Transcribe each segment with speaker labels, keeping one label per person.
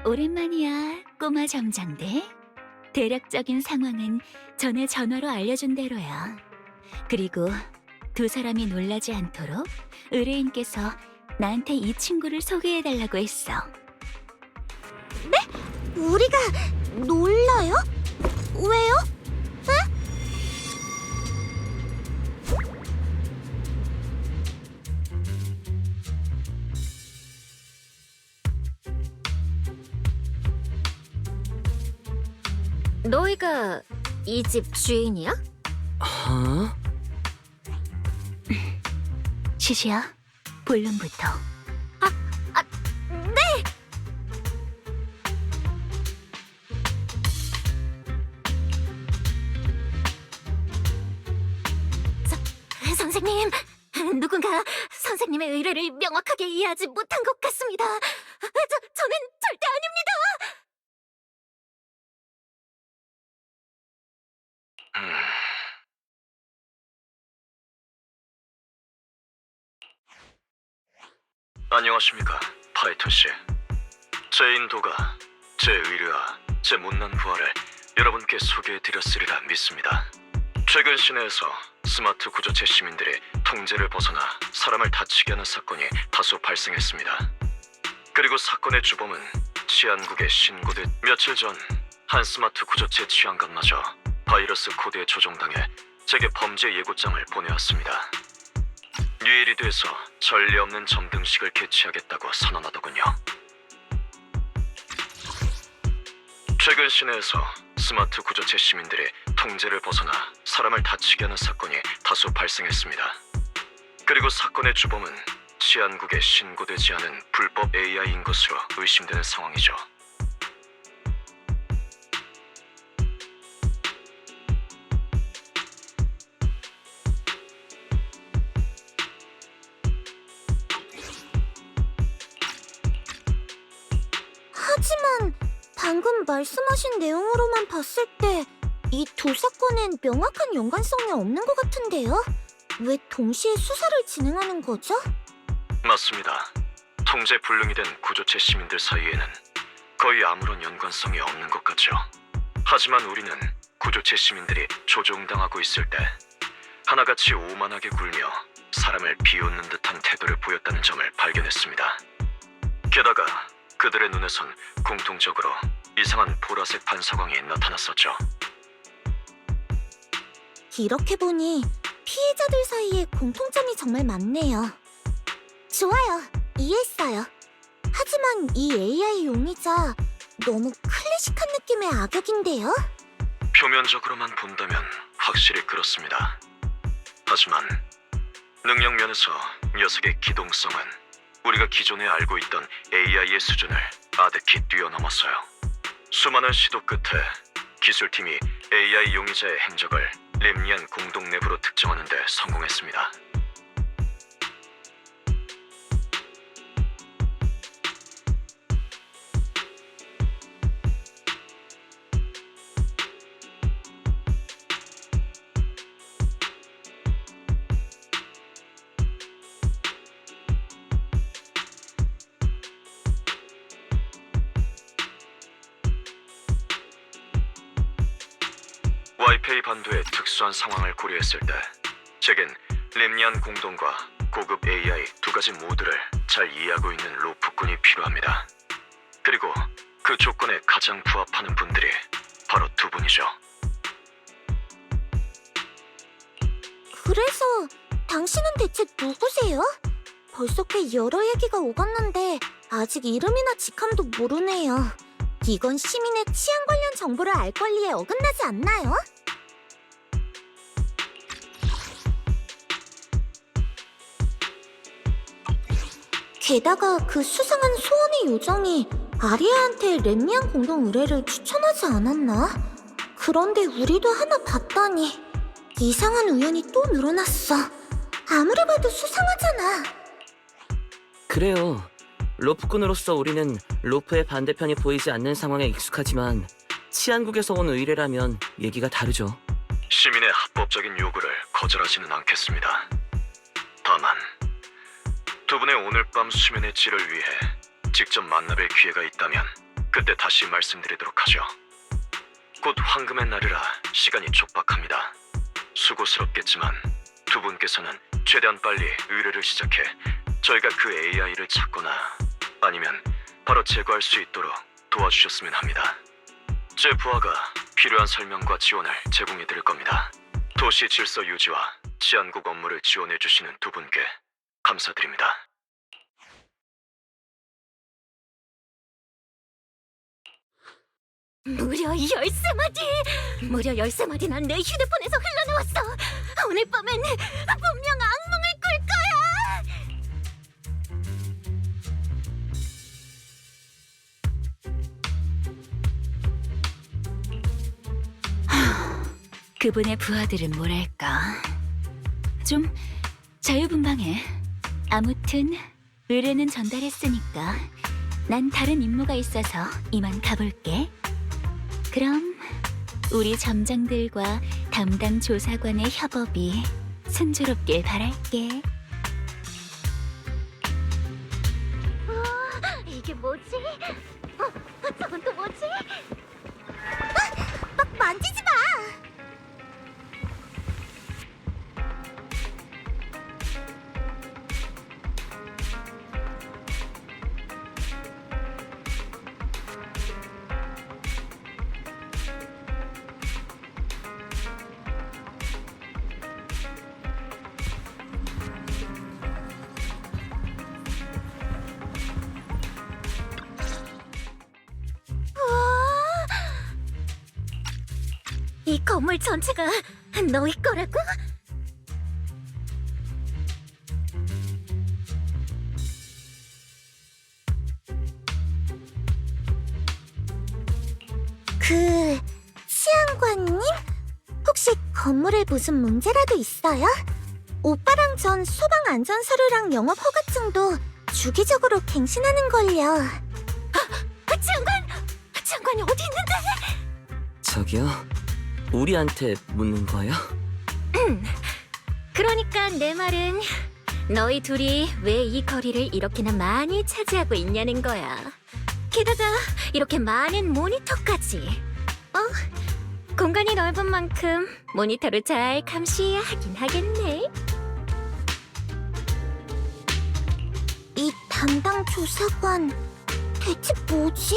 Speaker 1: 오랜만이야, 꼬마 점장대. 대략적인 상황은 전에 전화로 알려준 대로야. 그리고 두 사람이 놀라지 않도록 의뢰인께서 나한테 이 친구를 소개해달라고 했어.
Speaker 2: 우리가 놀라요? 왜요? 너희가 이 집 주인이야?
Speaker 3: 어?
Speaker 1: 시시야, 본론부터.
Speaker 2: 네! 선생님, 누군가 선생님의 의뢰를 명확하게 이해하지 못한 것 같습니다. 저는 절대 아닙니다!
Speaker 4: 안녕하십니까, 파이터 씨. 제 인도가, 제 의뢰와 제 못난 부하를 여러분께 소개해드렸으리라 믿습니다. 최근 시내에서 스마트 구조체 시민들이 통제를 벗어나 사람을 다치게 하는 사건이 다소 발생했습니다. 그리고 사건의 주범은 치안국의 신고대. 며칠 전 한 스마트 구조체 치안관마저 바이러스 코드에 조종당해 제게 범죄 예고장을 보내왔습니다. 유일이 돼서 전례 없는 점등식을 개최하겠다고 선언하더군요. 최근 시내에서 스마트 구조체 시민들이 통제를 벗어나 사람을 다치게 하는 사건이 다소 발생했습니다. 그리고 사건의 주범은 치안국에 신고되지 않은 불법 AI인 것으로 의심되는 상황이죠.
Speaker 2: 하지만 방금 말씀하신 내용으로만 봤을 때 이 두 사건엔 명확한 연관성이 없는 것 같은데요? 왜 동시에 수사를 진행하는 거죠?
Speaker 4: 맞습니다. 통제 불능이 된 구조체 시민들 사이에는 거의 아무런 연관성이 없는 것 같죠. 하지만 우리는 구조체 시민들이 조종당하고 있을 때 하나같이 오만하게 굴며 사람을 비웃는 듯한 태도를 보였다는 점을 발견했습니다. 게다가 그들의 눈에선 공통적으로 이상한 보라색 반사광이 나타났었죠.
Speaker 2: 이렇게 보니 피해자들 사이에 공통점이 정말 많네요. 좋아요, 이해했어요. 하지만 이 AI 용의자 너무 클래식한 느낌의 악역인데요?
Speaker 4: 표면적으로만 본다면 확실히 그렇습니다. 하지만 능력 면에서 녀석의 기동성은 우리가 기존에 알고 있던 AI의 수준을 아득히 뛰어넘었어요. 수많은 시도 끝에 기술팀이 AI 용의자의 행적을 렘니안 공동 내부로 특정하는 데 성공했습니다. 와이페이 반도의 특수한 상황을 고려했을 때 제겐 렘니안 공동과 고급 AI 두 가지 모두를 잘 이해하고 있는 로프꾼이 필요합니다. 그리고 그 조건에 가장 부합하는 분들이 바로 두 분이죠.
Speaker 2: 그래서 당신은 대체 누구세요? 벌써 꽤 여러 얘기가 오갔는데 아직 이름이나 직함도 모르네요. 이건 시민의 치안 관련 정보를 알 권리에 어긋나지 않나요? 게다가 그 수상한 소원의 요정이 아리아한테 렘미안 공동 의뢰를 추천하지 않았나? 그런데 우리도 하나 봤다니 이상한 우연이 또 늘어났어. 아무리 봐도 수상하잖아.
Speaker 3: 그래요. 로프꾼으로서 우리는 로프의 반대편이 보이지 않는 상황에 익숙하지만 치안국에서 온 의뢰라면 얘기가 다르죠.
Speaker 4: 시민의 합법적인 요구를 거절하지는 않겠습니다. 다만 두 분의 오늘 밤 수면의 질을 위해 직접 만나뵐 기회가 있다면 그때 다시 말씀드리도록 하죠. 곧 황금의 날이라 시간이 촉박합니다. 수고스럽겠지만 두 분께서는 최대한 빨리 의뢰를 시작해 저희가 그 AI를 찾거나 아니면 바로 제거할 수 있도록 도와주셨으면 합니다. 제 부하가 필요한 설명과 지원을 제공해 드릴 겁니다. 도시 질서 유지와 치안국 업무를 지원해 주시는 두 분께 감사드립니다.
Speaker 1: 무려 13마디! 무려 13마디나 내 휴대폰에서 흘러나왔어! 오늘 밤엔 분명 악몽을 꿀 거야! 그분의 부하들은 뭐랄까 좀 자유분방해. 아무튼 의뢰는 전달했으니까 난 다른 임무가 있어서 이만 가볼게. 그럼 우리 점장들과 담당 조사관의 협업이 순조롭길 바랄게. 이게 뭐지? 저건 또 뭐지?
Speaker 2: 막 만지지 마!
Speaker 1: 이 건물 전체가 너희 거라고?
Speaker 2: 치안관님? 혹시 건물에 무슨 문제라도 있어요? 오빠랑 전 소방 안전 서류랑 영업 허가증도 주기적으로 갱신하는걸요.
Speaker 1: 장관이 어디 있는데?
Speaker 3: 저기요, 우리한테 묻는 거예요?
Speaker 1: 그러니까 내 말은 너희 둘이 왜 이 거리를 이렇게나 많이 차지하고 있냐는 거야. 게다가 이렇게 많은 모니터까지. 공간이 넓은 만큼 모니터를 잘 감시해야 하긴 하겠네.
Speaker 2: 이 담당 조사관 대체 뭐지?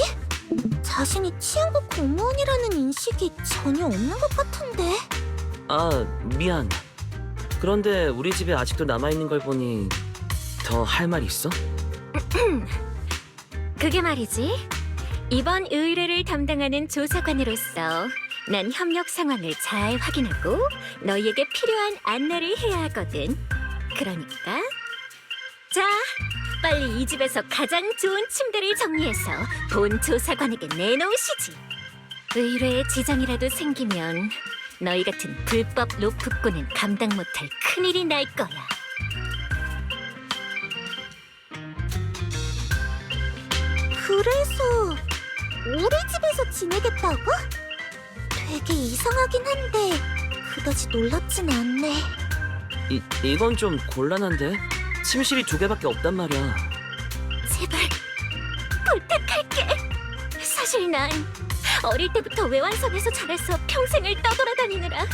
Speaker 2: 자신이 치안국 공무원이라는 인식이 전혀 없는 것 같은데.
Speaker 3: 아, 미안. 그런데 우리 집에 아직도 남아있는 걸 보니 더 할 말 있어?
Speaker 1: 그게 말이지. 이번 의뢰를 담당하는 조사관으로서 난 협력 상황을 잘 확인하고 너희에게 필요한 안내를 해야 하거든. 그러니까 자, 빨리 이 집에서 가장 좋은 침대를 정리해서 본 조사관에게 내놓으시지. 의뢰에 지장이라도 생기면 너희 같은 불법 로프꾼은 감당 못할 큰일이 날 거야.
Speaker 2: 그래서 우리 집에서 지내겠다고? 되게 이상하긴 한데 그다지 놀랍진 않네.
Speaker 3: 이건 좀 곤란한데? 침실이 2개밖에 없단 말이야.
Speaker 1: 제발 부탁할게. 사실 난 어릴 때부터 외환선에서 자라서 평생을 떠돌아다니느라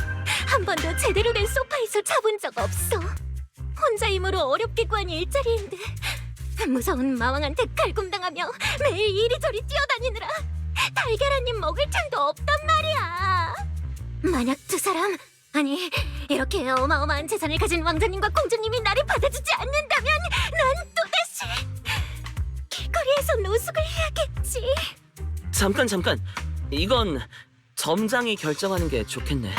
Speaker 1: 한 번도 제대로 된 소파에서 자본 적 없어. 혼자 힘으로 어렵게 구한 일자리인데 무서운 마왕한테 갈굼당하며 매일 이리저리 뛰어다니느라 달걀 한 입 먹을 틈도 없단 말이야. 만약 두 사람, 아니 이렇게 어마어마한 재산을 가진 왕자님과 공주님이 나를 받아주지 않는다면 난 또다시 길거리에서 노숙을 해야겠지.
Speaker 3: 잠깐. 이건 점장이 결정하는 게 좋겠네.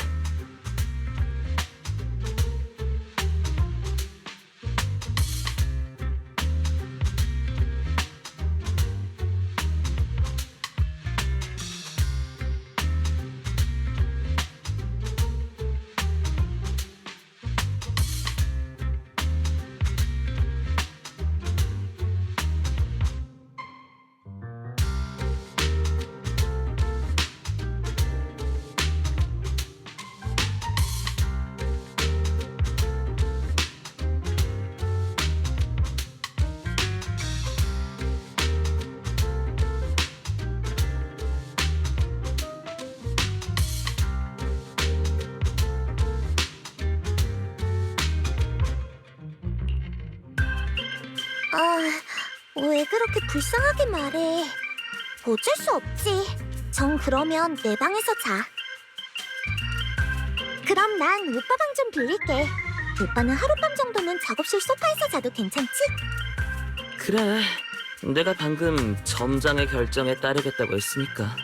Speaker 2: 왜 그렇게 불쌍하게 말해? 어쩔 수 없지. 정 그러면 내 방에서 자. 그럼 난 오빠 방 좀 빌릴게. 오빠는 하룻밤 정도는 작업실 소파에서 자도 괜찮지?
Speaker 3: 그래. 내가 방금 점장의 결정에 따르겠다고 했으니까.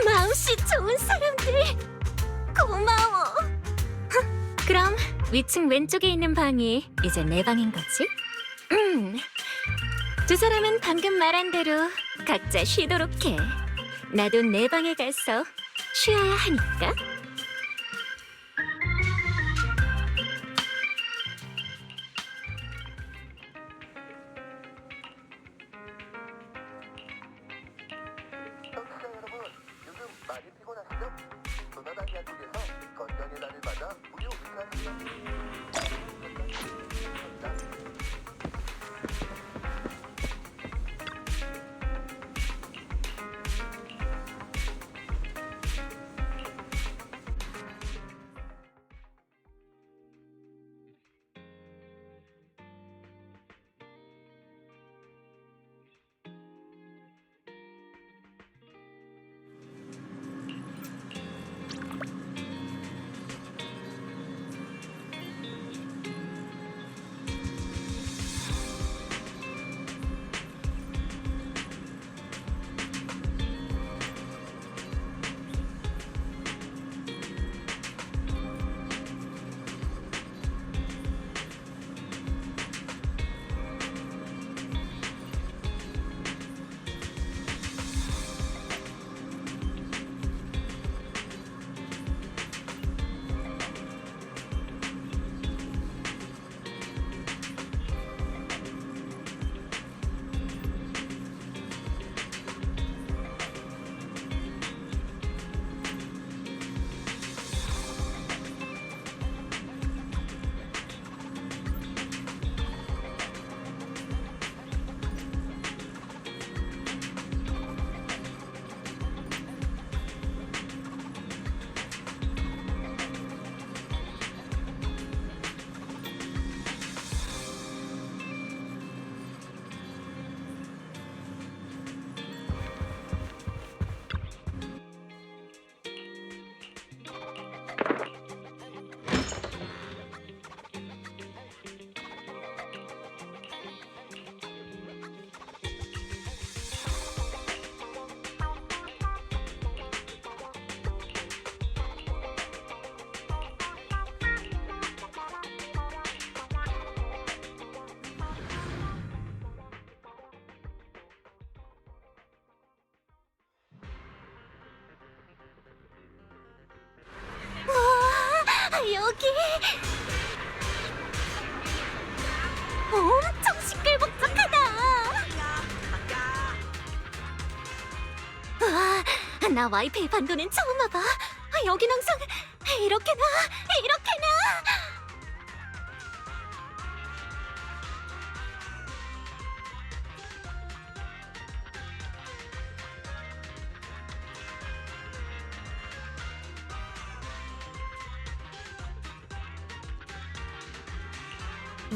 Speaker 1: 마음씨 좋은 사람들 고마워. 그럼 위층 왼쪽에 있는 방이 이제 내 방인 거지? 두 사람은 방금 말한 대로 각자 쉬도록 해. 나도 내 방에 가서 쉬어야 하니까.
Speaker 5: 청취자 여러분, 요즘 많이 피곤하시죠? 조나단야 쪽에서 건전의 날을 맞아 무료 의사 시험
Speaker 1: 나 와이파이 반도는 처음 와봐. 여긴 항상 이렇게나.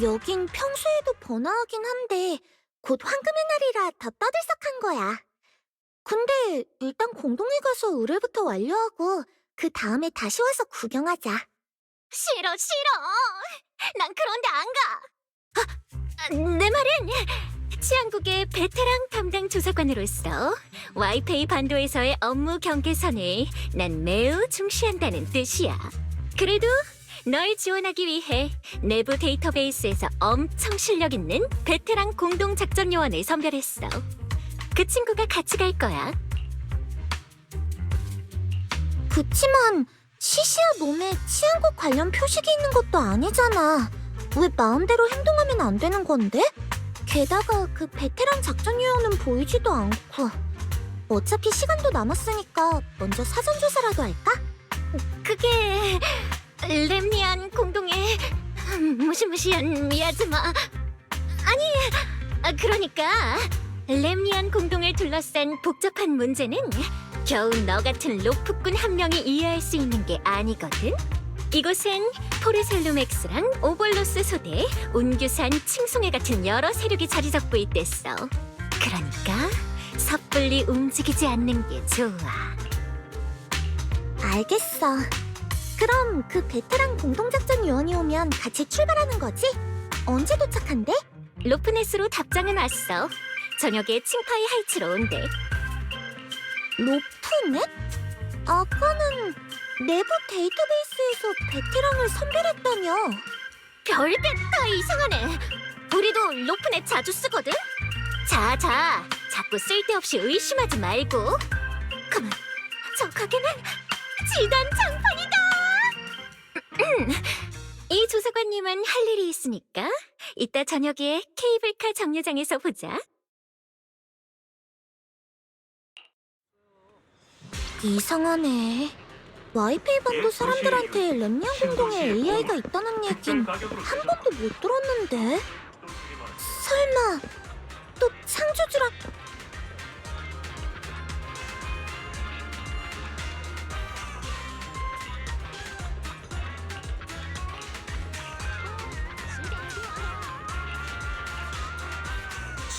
Speaker 2: 여긴 평소에도 번화하긴 한데 곧 황금의 날이라 더 떠들썩한 거야. 근데 일단 공동에 가서 의뢰부터 완료하고 그 다음에 다시 와서 구경하자.
Speaker 1: 싫어. 난 그런데 안 가. 내 말은 치안국의 베테랑 담당 조사관으로서 와이파이 반도에서의 업무 경계선을 난 매우 중시한다는 뜻이야. 그래도 널 지원하기 위해 내부 데이터베이스에서 엄청 실력 있는 베테랑 공동 작전 요원을 선별했어. 그 친구가 같이 갈 거야.
Speaker 2: 그치만 시시야 몸에 치안국 관련 표식이 있는 것도 아니잖아. 왜 마음대로 행동하면 안 되는 건데? 게다가 그 베테랑 작전 요원은 보이지도 않고. 어차피 시간도 남았으니까 먼저 사전 조사라도 할까?
Speaker 1: 그게 렘니안 공동의 무시무시한 미아즈마. 아니, 그러니까 렘니안 공동을 둘러싼 복잡한 문제는 겨우 너 같은 로프꾼 한 명이 이해할 수 있는 게 아니거든. 이곳엔 포르셀루맥스랑 오볼로스 소대, 운규산, 칭송회 같은 여러 세력이 자리 잡고 있댔어. 그러니까 섣불리 움직이지 않는 게 좋아.
Speaker 2: 알겠어. 그럼 그 베테랑 공동작전 요원이 오면 같이 출발하는 거지? 언제 도착한대?
Speaker 1: 로프넷으로 답장은 왔어. 저녁에 칭파이 하이츠로 온대.
Speaker 2: 로프넷? 아까는 내부 데이터베이스에서 베테랑을 선별했다며.
Speaker 1: 별게 다 이상하네. 우리도 로프넷 자주 쓰거든. 자, 자꾸 쓸데없이 의심하지 말고. 가만, 저 가게는 지단 장판이다. 이 조사관님은 할 일이 있으니까 이따 저녁에 케이블카 정류장에서 보자.
Speaker 2: 이상하네. 와이파이 반도 사람들한테 렘니안 공동에 AI가 있다는 얘긴 한 번도 못 들었는데. 설마 또 창조주라...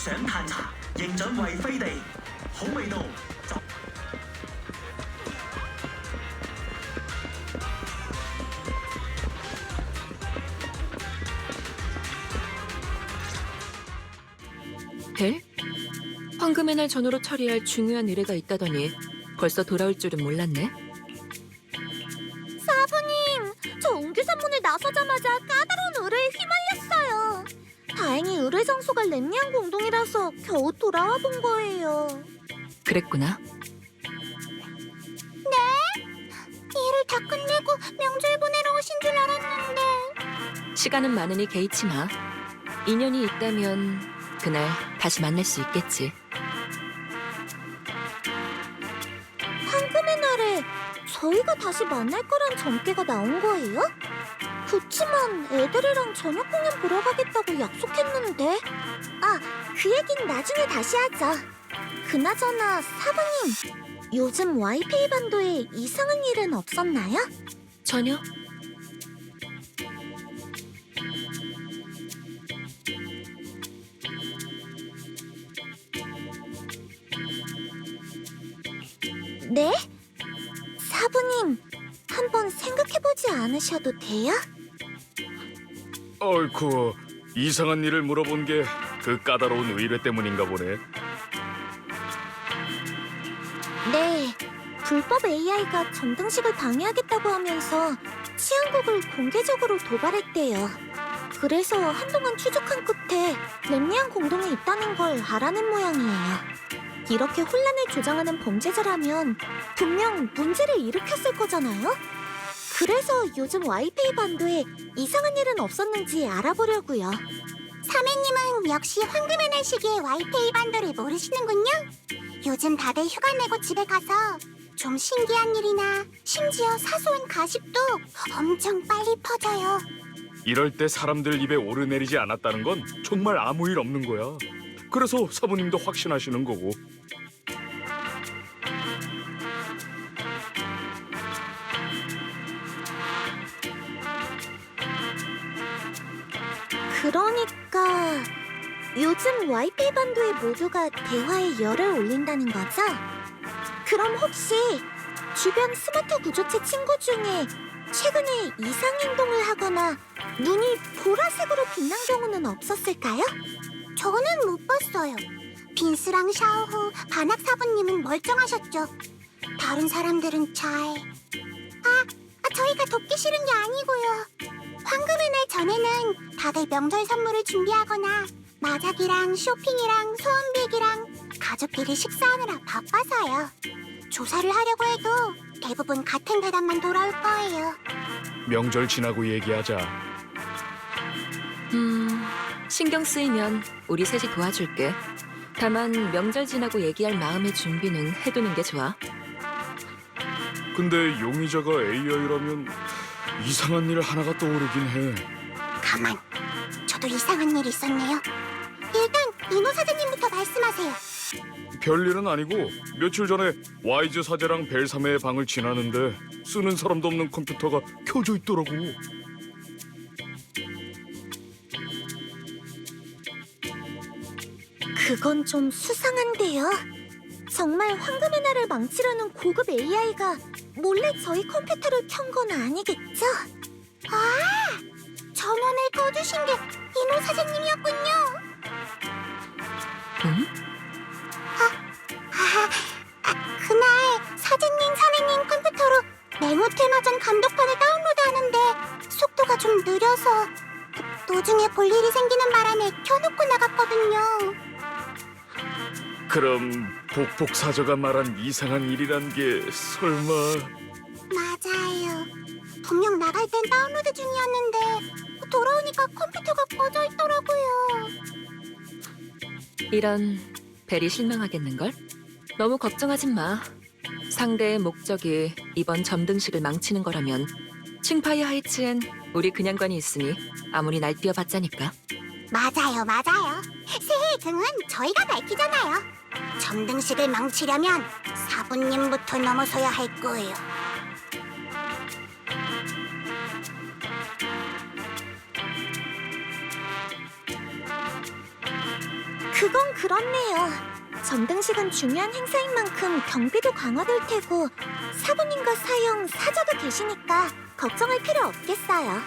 Speaker 6: 想嘆茶，認準惠飛地，好味道。
Speaker 7: 벨? 황금의 날 전후로 처리할 중요한 의뢰가 있다더니 벌써 돌아올 줄은 몰랐네.
Speaker 2: 사부님, 저 옹규산문을 나서자마자 까다로운 의뢰에 휘말렸어요. 다행히 의뢰 장소가 렘니안 공동이라서 겨우 돌아와 본 거예요.
Speaker 7: 그랬구나.
Speaker 2: 일을 다 끝내고 명절 보내러 오신 줄 알았는데.
Speaker 7: 시간은 많으니 개의치 마. 인연이 있다면 그날 다시 만날 수 있겠지.
Speaker 2: 황금의 날에 저희가 다시 만날 거란 전개가 나온 거예요? 그치만 애들이랑 저녁 공연 보러 가겠다고 약속했는데. 아, 그 얘긴 나중에 다시 하자. 그나저나 사부님, 요즘 와이파이 반도에 이상한 일은 없었나요?
Speaker 7: 전혀.
Speaker 2: 네? 사부님, 한번 생각해보지 않으셔도 돼요?
Speaker 8: 어이쿠, 이상한 일을 물어본 게 그 까다로운 의뢰 때문인가 보네.
Speaker 2: 네, 불법 AI가 전등식을 방해하겠다고 하면서 치안국을 공개적으로 도발했대요. 그래서 한동안 추적한 끝에 렘니안 공동에 있다는 걸 알아낸 모양이에요. 이렇게 혼란을 조장하는 범죄자라면 분명 문제를 일으켰을 거잖아요? 그래서 요즘 와이파이 반도에 이상한 일은 없었는지 알아보려고요. 사매님은 역시 황금의 날 시기에 와이파이 반도를 모르시는군요. 요즘 다들 휴가 내고 집에 가서 좀 신기한 일이나 심지어 사소한 가십도 엄청 빨리 퍼져요.
Speaker 8: 이럴 때 사람들 입에 오르내리지 않았다는 건 정말 아무 일 없는 거야. 그래서 사부님도 확신하시는 거고.
Speaker 2: 그러니까 요즘 와이파이 반도의 모두가 대화에 열을 올린다는 거죠? 그럼 혹시 주변 스마트 구조체 친구 중에 최근에 이상 행동을 하거나 눈이 보라색으로 빛난 경우는 없었을까요? 저는 못 봤어요. 빈스랑 샤오 후 반학 사부님은 멀쩡하셨죠. 다른 사람들은 잘... 저희가 돕기 싫은 게 아니고요. 황금의 날 전에는 다들 명절 선물을 준비하거나 마작이랑 쇼핑이랑 소원비기랑 가족끼리 식사하느라 바빠서요. 조사를 하려고 해도 대부분 같은 대답만 돌아올 거예요.
Speaker 8: 명절 지나고 얘기하자.
Speaker 7: 신경 쓰이면 우리 셋이 도와줄게. 다만 명절 지나고 얘기할 마음의 준비는 해두는 게 좋아.
Speaker 8: 근데 용의자가 AI라면 이상한 일 하나가 떠오르긴 해.
Speaker 2: 가만, 저도 이상한 일이 있었네요. 일단 이노 사장님부터 말씀하세요.
Speaker 8: 별일은 아니고 며칠 전에 와이즈 사제랑 벨사메의 방을 지나는데 쓰는 사람도 없는 컴퓨터가 켜져 있더라고.
Speaker 2: 그건 좀 수상한데요. 정말 황금의 날을 망치려는 고급 AI가 몰래 저희 컴퓨터를 켠 건 아니겠죠? 전원을 꺼주신 게 이노 사장님이었군요.
Speaker 7: 응?
Speaker 2: 그날 사장님, 사내님 컴퓨터로 네모테마전 감독판을 다운로드하는데 속도가 좀 느려서 도중에 볼 일이 생기는 바람에 켜놓고 나갔거든요.
Speaker 8: 그럼 복복사저가 말한 이상한 일이란 게 설마...
Speaker 2: 맞아요. 분명 나갈 땐 다운로드 중이었는데 돌아오니까 컴퓨터가 꺼져 있더라고요.
Speaker 7: 이런 벨이 실망하겠는걸? 너무 걱정하진 마. 상대의 목적이 이번 점등식을 망치는 거라면 칭파이 하이츠엔 우리 그냥관이 있으니 아무리 날뛰어봤자니까.
Speaker 2: 맞아요. 새해의 등은 저희가 밝히잖아요. 점등식을 망치려면 사부님부터 넘어서야 할 거예요. 그건 그렇네요. 점등식은 중요한 행사인 만큼 경비도 강화될 테고 사부님과 사형, 사저도 계시니까 걱정할 필요 없겠어요.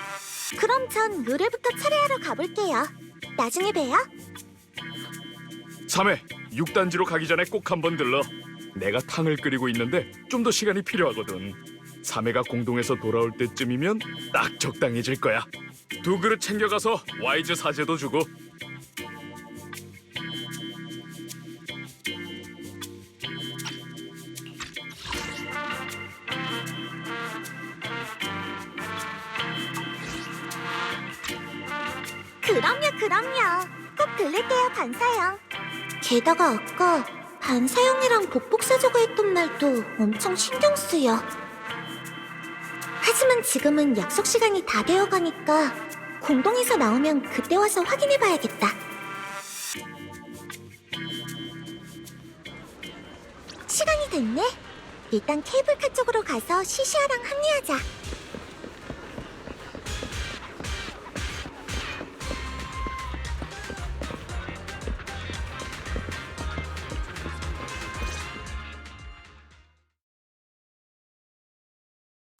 Speaker 2: 그럼 전 의뢰부터 처리하러 가볼게요. 나중에 봬요.
Speaker 8: 3회 6단지로 가기 전에 꼭 한번 들러. 내가 탕을 끓이고 있는데 좀 더 시간이 필요하거든. 3회가 공동에서 돌아올 때쯤이면 딱 적당해질 거야. 2그릇 챙겨가서 와이즈 사제도 주고.
Speaker 2: 그럼요. 꼭 들릴게요, 반사형. 게다가 아까 반사형이랑 복복사저가 했던 말도 엄청 신경 쓰여. 하지만 지금은 약속 시간이 다 되어가니까 공동에서 나오면 그때 와서 확인해봐야겠다. 시간이 됐네. 일단 케이블카 쪽으로 가서 시시아랑 합류하자.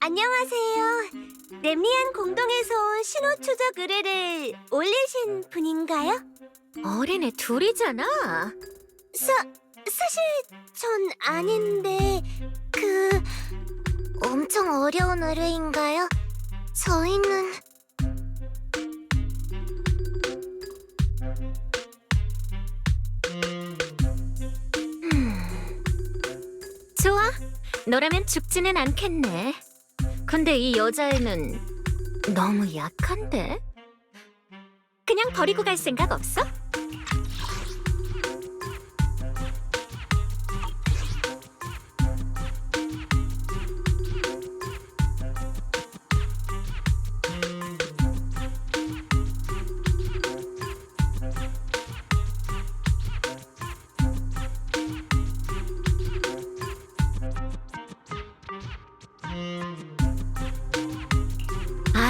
Speaker 2: 안녕하세요. 렘리안 공동에서 온 신호 추적 의뢰를 올리신 분인가요?
Speaker 1: 어린애 둘이잖아.
Speaker 2: 사실 전 아닌데 엄청 어려운 의뢰인가요? 저희는
Speaker 1: 좋아. 너라면 죽지는 않겠네. 근데 이 여자애는 너무 약한데? 그냥 버리고 갈 생각 없어?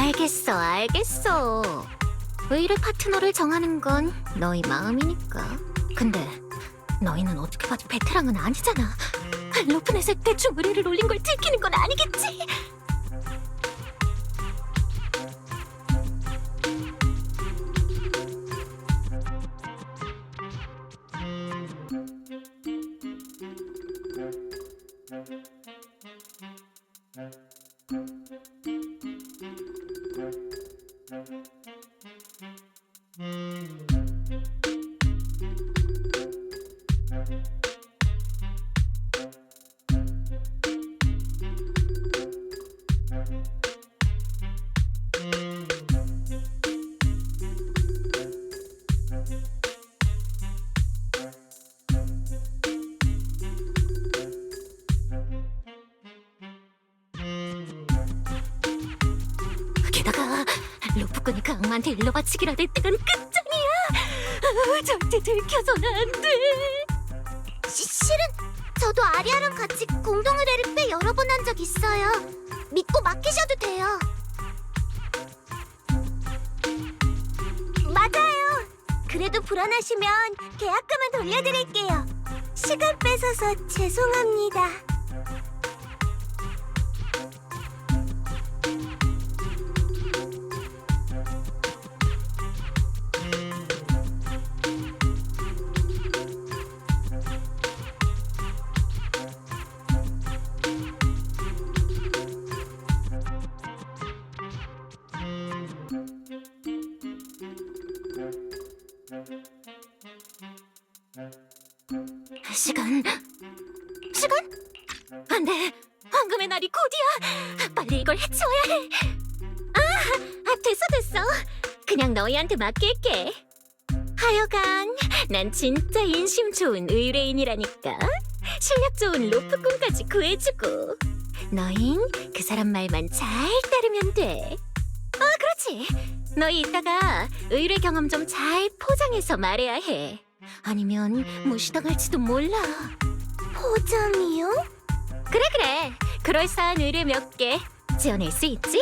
Speaker 1: 알겠어. 의뢰 파트너를 정하는 건 너희 마음이니까. 근데 너희는 어떻게 봐도 베테랑은 아니잖아. 로프넷에 대충 의뢰를 올린 걸 들키는 건 아니겠지? 게다가 로프꾼이 그 악마한테 일러 바치기라도 했다간 끝장이야. 절대 들켜서는 안 돼.
Speaker 2: 실은 저도 아리아랑 같이 공동 의뢰를 꽤 여러 번 한 적 있어요. 믿고 맡기셔도 돼요. 맞아요. 그래도 불안하시면 계약금은 돌려드릴게요. 시간 뺏어서 죄송합니다.
Speaker 1: 시간? 안 돼. 황금의 날이 곧이야. 빨리 이걸 해치워야 해. 됐어. 그냥 너희한테 맡길게. 하여간 난 진짜 인심 좋은 의뢰인이라니까. 실력 좋은 로프꾼까지 구해주고. 너흰 그 사람 말만 잘 따르면 돼. 그렇지. 너희 이따가 의뢰 경험 좀 잘 포장해서 말해야 해. 아니면 무시당할지도 몰라.
Speaker 2: 포장이요?
Speaker 1: 그래. 그럴싸한 의뢰 몇 개 지어낼 수 있지?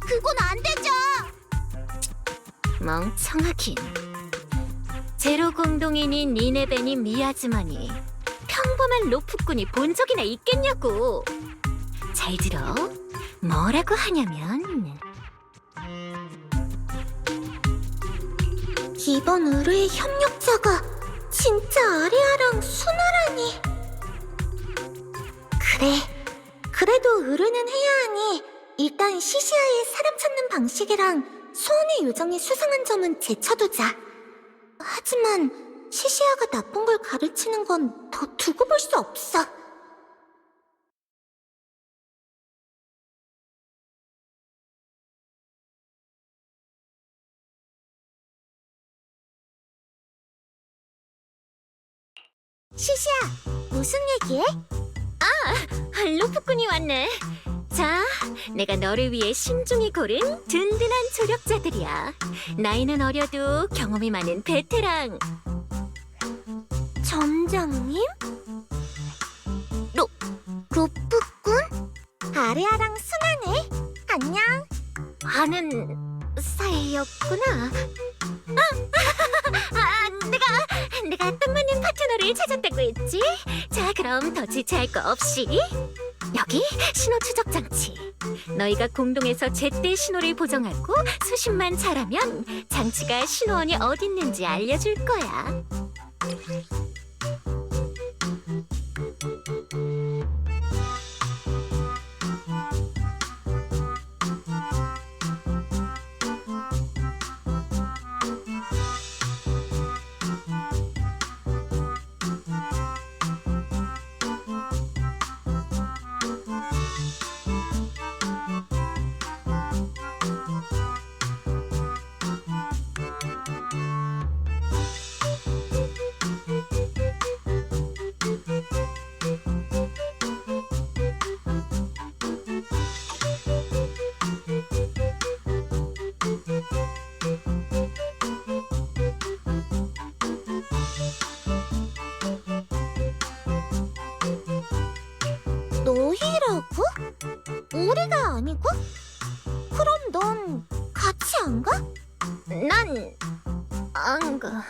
Speaker 2: 그건 안 되죠.
Speaker 1: 멍청하긴. 제로 공동인인 니네벤이 미아즈마니 평범한 로프꾼이 본 적이나 있겠냐고. 잘 들어. 뭐라고 하냐면
Speaker 2: 이번 의뢰의 협력자가 진짜 아리아랑 수나라니. 그래도 의뢰는 해야 하니 일단 시시아의 사람 찾는 방식이랑 소원의 요정이 수상한 점은 제쳐두자. 하지만 시시아가 나쁜 걸 가르치는 건 더 두고 볼 수 없어. 시시아, 무슨 얘기해?
Speaker 1: 로프꾼이 왔네. 자, 내가 너를 위해 신중히 고른 든든한 조력자들이야. 나이는 어려도 경험이 많은 베테랑.
Speaker 2: 점장님? 로프꾼? 아리아랑 순하네. 안녕.
Speaker 1: 아는 사이였구나. 내가 딱 맞는 파트너를 찾았다고 했지? 자, 그럼 더 지체할 거 없이 여기 신호 추적 장치. 너희가 공동에서 제때 신호를 보정하고 수신만 잘하면 장치가 신호원이 어디 있는지 알려줄 거야.
Speaker 2: 너희라고? 우리가 아니고? 그럼 넌 같이 안 가?
Speaker 1: 난 안 가.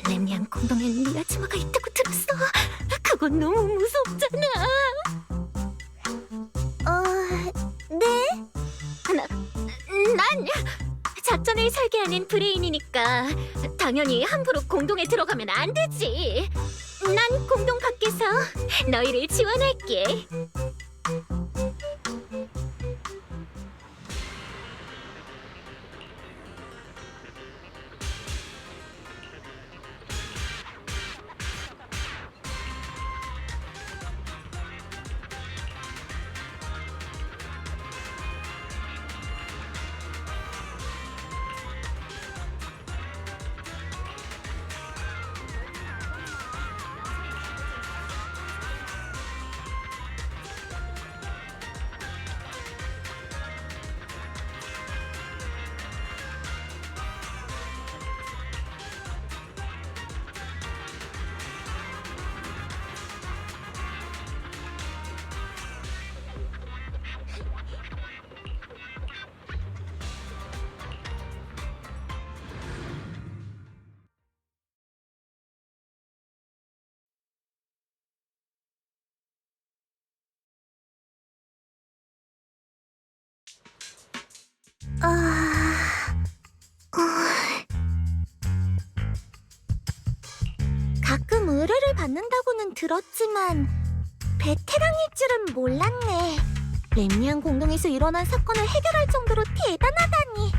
Speaker 1: 렘리안 공동엔 미야지마가 있다고 들었어. 그건 너무 무섭잖아.
Speaker 2: 네?
Speaker 1: 난 작전을 설계하는 브레인이니까 당연히 함부로 공동에 들어가면 안 되지. 난 공동 밖에서 너희를 지원할게.
Speaker 2: 가끔 의뢰를 받는다고는 들었지만 베테랑일 줄은 몰랐네. 렘리안 공동에서 일어난 사건을 해결할 정도로 대단하다니.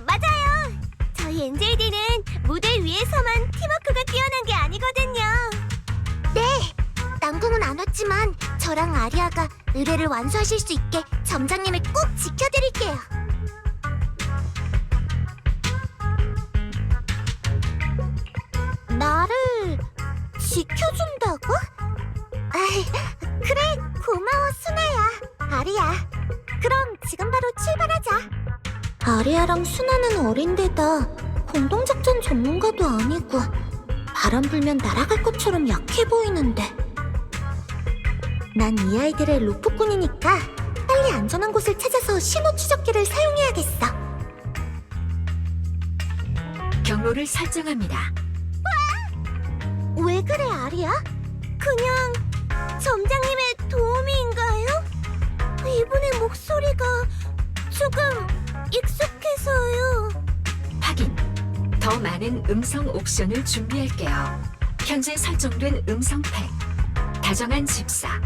Speaker 2: 맞아요. 저희 엔젤들은 무대 위에서만 팀워크가 뛰어난 게 아니거든요. 네, 남궁은 안 왔지만 저랑 아리아가 의뢰를 완수하실 수 있게 점장님을 꼭 지켜드릴게요. 나를 지켜준다고? 그래, 고마워 수나야. 아리아, 그럼 지금 바로 출발하자. 아리아랑 수나는 어린데다 공동작전 전문가도 아니고 바람 불면 날아갈 것처럼 약해 보이는데. 난 이 아이들의 로프꾼이니까 빨리 안전한 곳을 찾아서 신호 추적기를 사용해야겠어.
Speaker 7: 경로를 설정합니다.
Speaker 2: 왜 그래, 아리아? 그냥 점장님의 도움인가요? 이분의 목소리가 조금 익숙해서요.
Speaker 7: 확인. 더 많은 음성 옵션을 준비할게요. 현재 설정된 음성팩. 다정한 집사.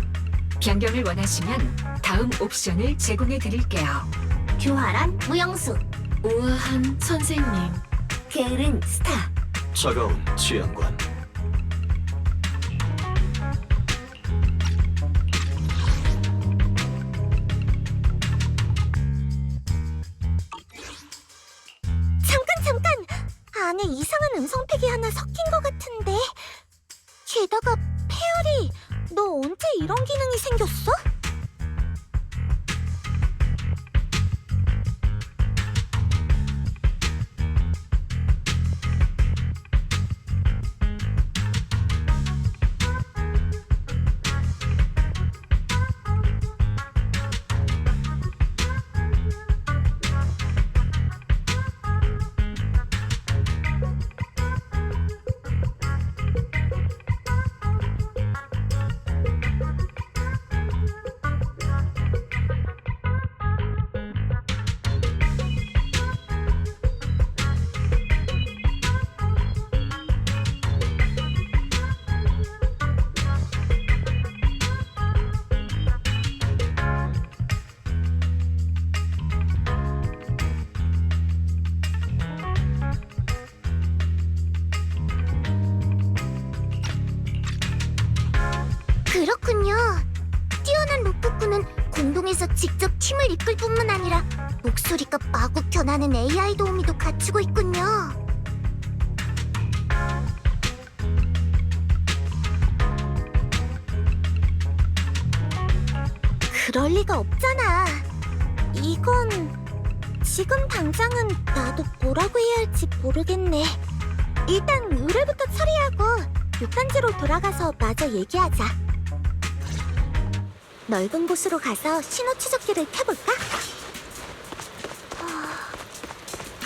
Speaker 7: 변경을 원하시면 다음 옵션을 제공해 드릴게요.
Speaker 2: 교활한 무영수,
Speaker 7: 우아한 선생님.
Speaker 2: 게으른 스타.
Speaker 4: 차가운 지향관.
Speaker 2: 잠깐! 안에 이상한 음성팩이 하나 섞인 것 같은데. 게다가 페어리, 너 언제 이런 기능이 생겼어? 그렇군요. 뛰어난 로프꾼은 공동에서 직접 팀을 이끌 뿐만 아니라 목소리가 마구 변하는 AI 도우미도 갖추고 있군요. 그럴 리가 없잖아. 이건 지금 당장은 나도 뭐라고 해야 할지 모르겠네. 일단 의뢰부터 처리하고 육단지로 돌아가서 마저 얘기하자. 넓은 곳으로 가서 신호 추적기를 켜볼까?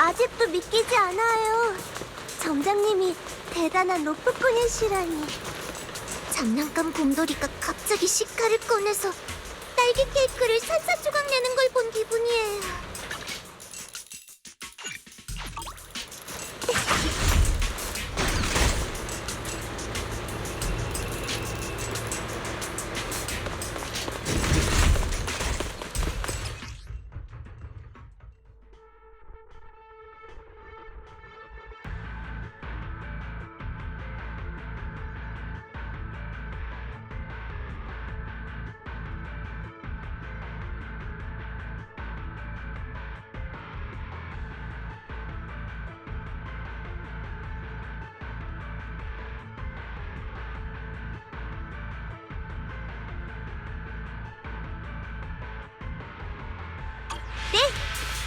Speaker 2: 아직도 믿기지 않아요. 점장님이 대단한 로프꾼이시라니. 장난감 곰돌이가 갑자기 시카를 꺼내서 딸기 케이크를 산산조각 내는 걸 본 기분이에요.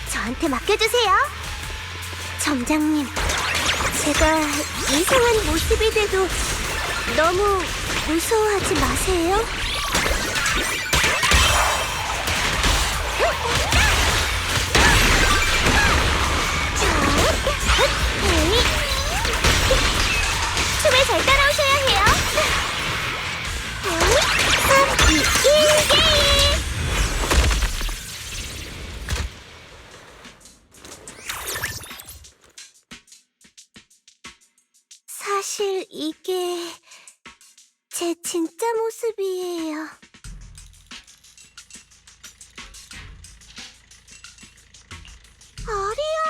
Speaker 2: 저한테 맡겨주세요. 점장님, 제가 이상한 모습이 돼도 너무 무서워하지 마세요. 춤을 잘 따라오셔야 해요. 3, 2, 1, 게임! 사실 이게 제 진짜 모습이에요. 아리야,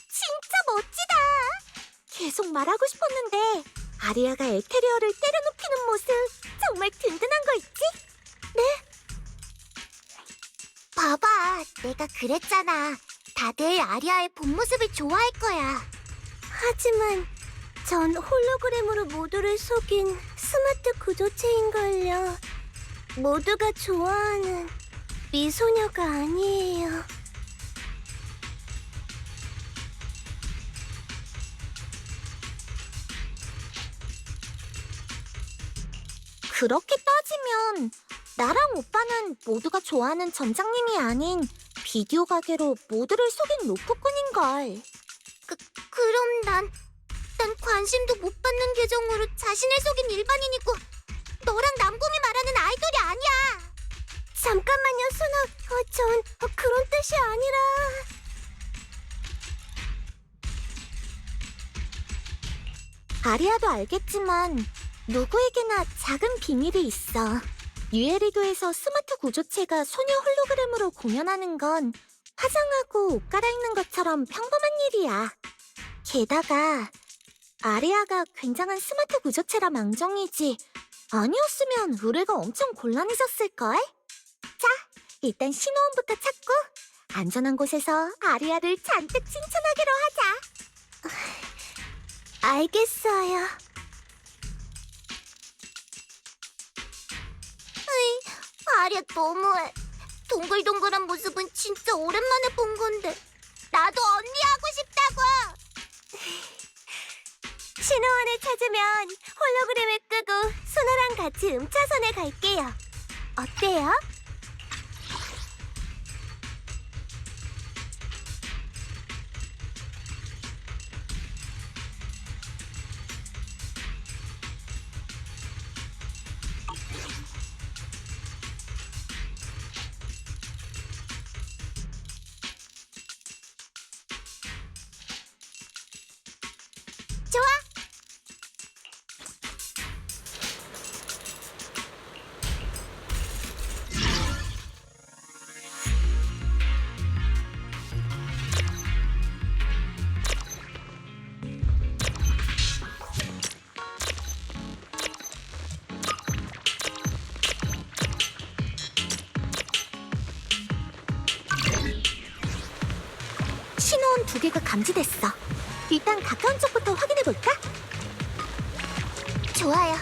Speaker 2: 진짜 멋지다. 계속 말하고 싶었는데 아리아가 에테리어를 때려눕히는 모습 정말 든든한 거 있지? 네? 봐봐, 내가 그랬잖아. 다들 아리아의 본 모습을 좋아할 거야. 하지만 전 홀로그램으로 모두를 속인 스마트 구조체인걸요. 모두가 좋아하는 미소녀가 아니에요. 그렇게 따지면 나랑 오빠는 모두가 좋아하는 점장님이 아닌 비디오 가게로 모두를 속인 로프꾼인걸. 그럼 난 관심도 못 받는 계정으로 자신을 속인 일반인이고 너랑 남곰이 말하는 아이돌이 아니야. 잠깐만요, 순아. 전 그런 뜻이 아니라. 아리아도 알겠지만 누구에게나 작은 비밀이 있어. 유에리도에서 스마트 구조체가 소녀 홀로그램으로 공연하는 건 화장하고 옷 갈아입는 것처럼 평범한 일이야. 게다가 아리아가 굉장한 스마트 구조체라 망정이지 아니었으면 의뢰가 엄청 곤란해졌을걸? 자, 일단 신호음부터 찾고 안전한 곳에서 아리아를 잔뜩 칭찬하기로 하자. 알겠어요. 으이, 아리아 너무해. 동글동글한 모습은 진짜 오랜만에 본 건데 나도 언니 하고 싶다고. 신호원을 찾으면 홀로그램을 끄고 순아랑 같이 음차선에 갈게요. 어때요? 좋아! 신호원 2개가 감지됐어. 일단 가까운 쪽부터 확인해볼까? 좋아요.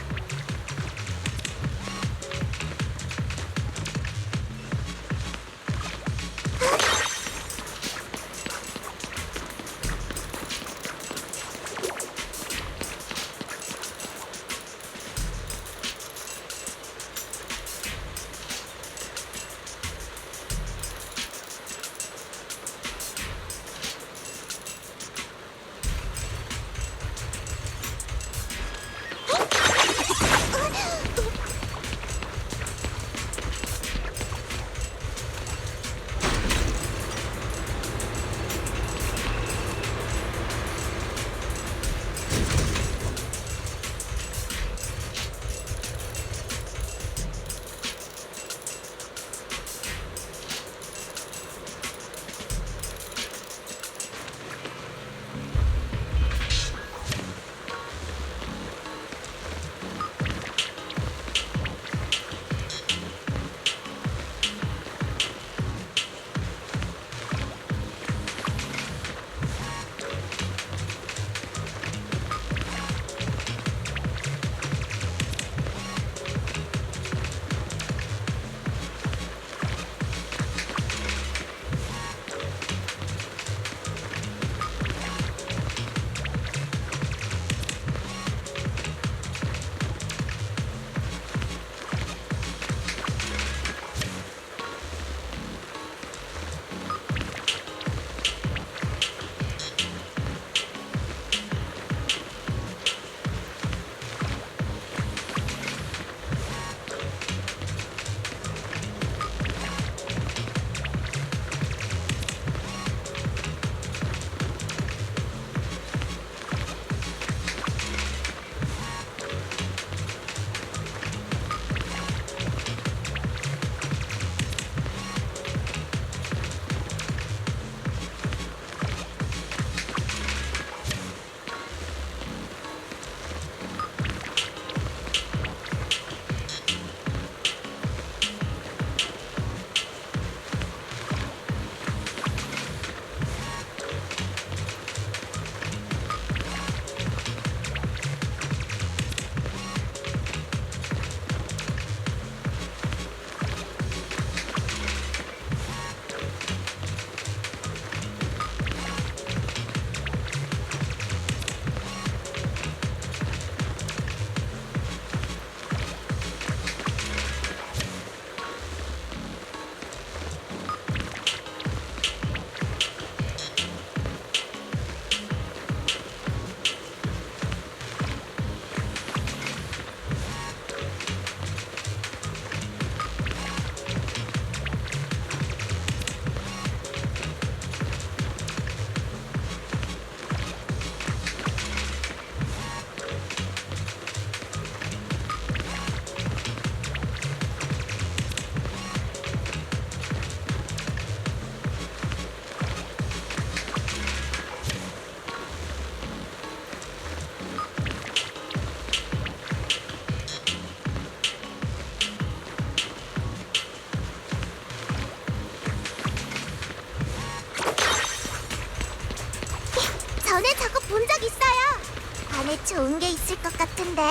Speaker 2: 안에 좋은 게 있을 것 같은데.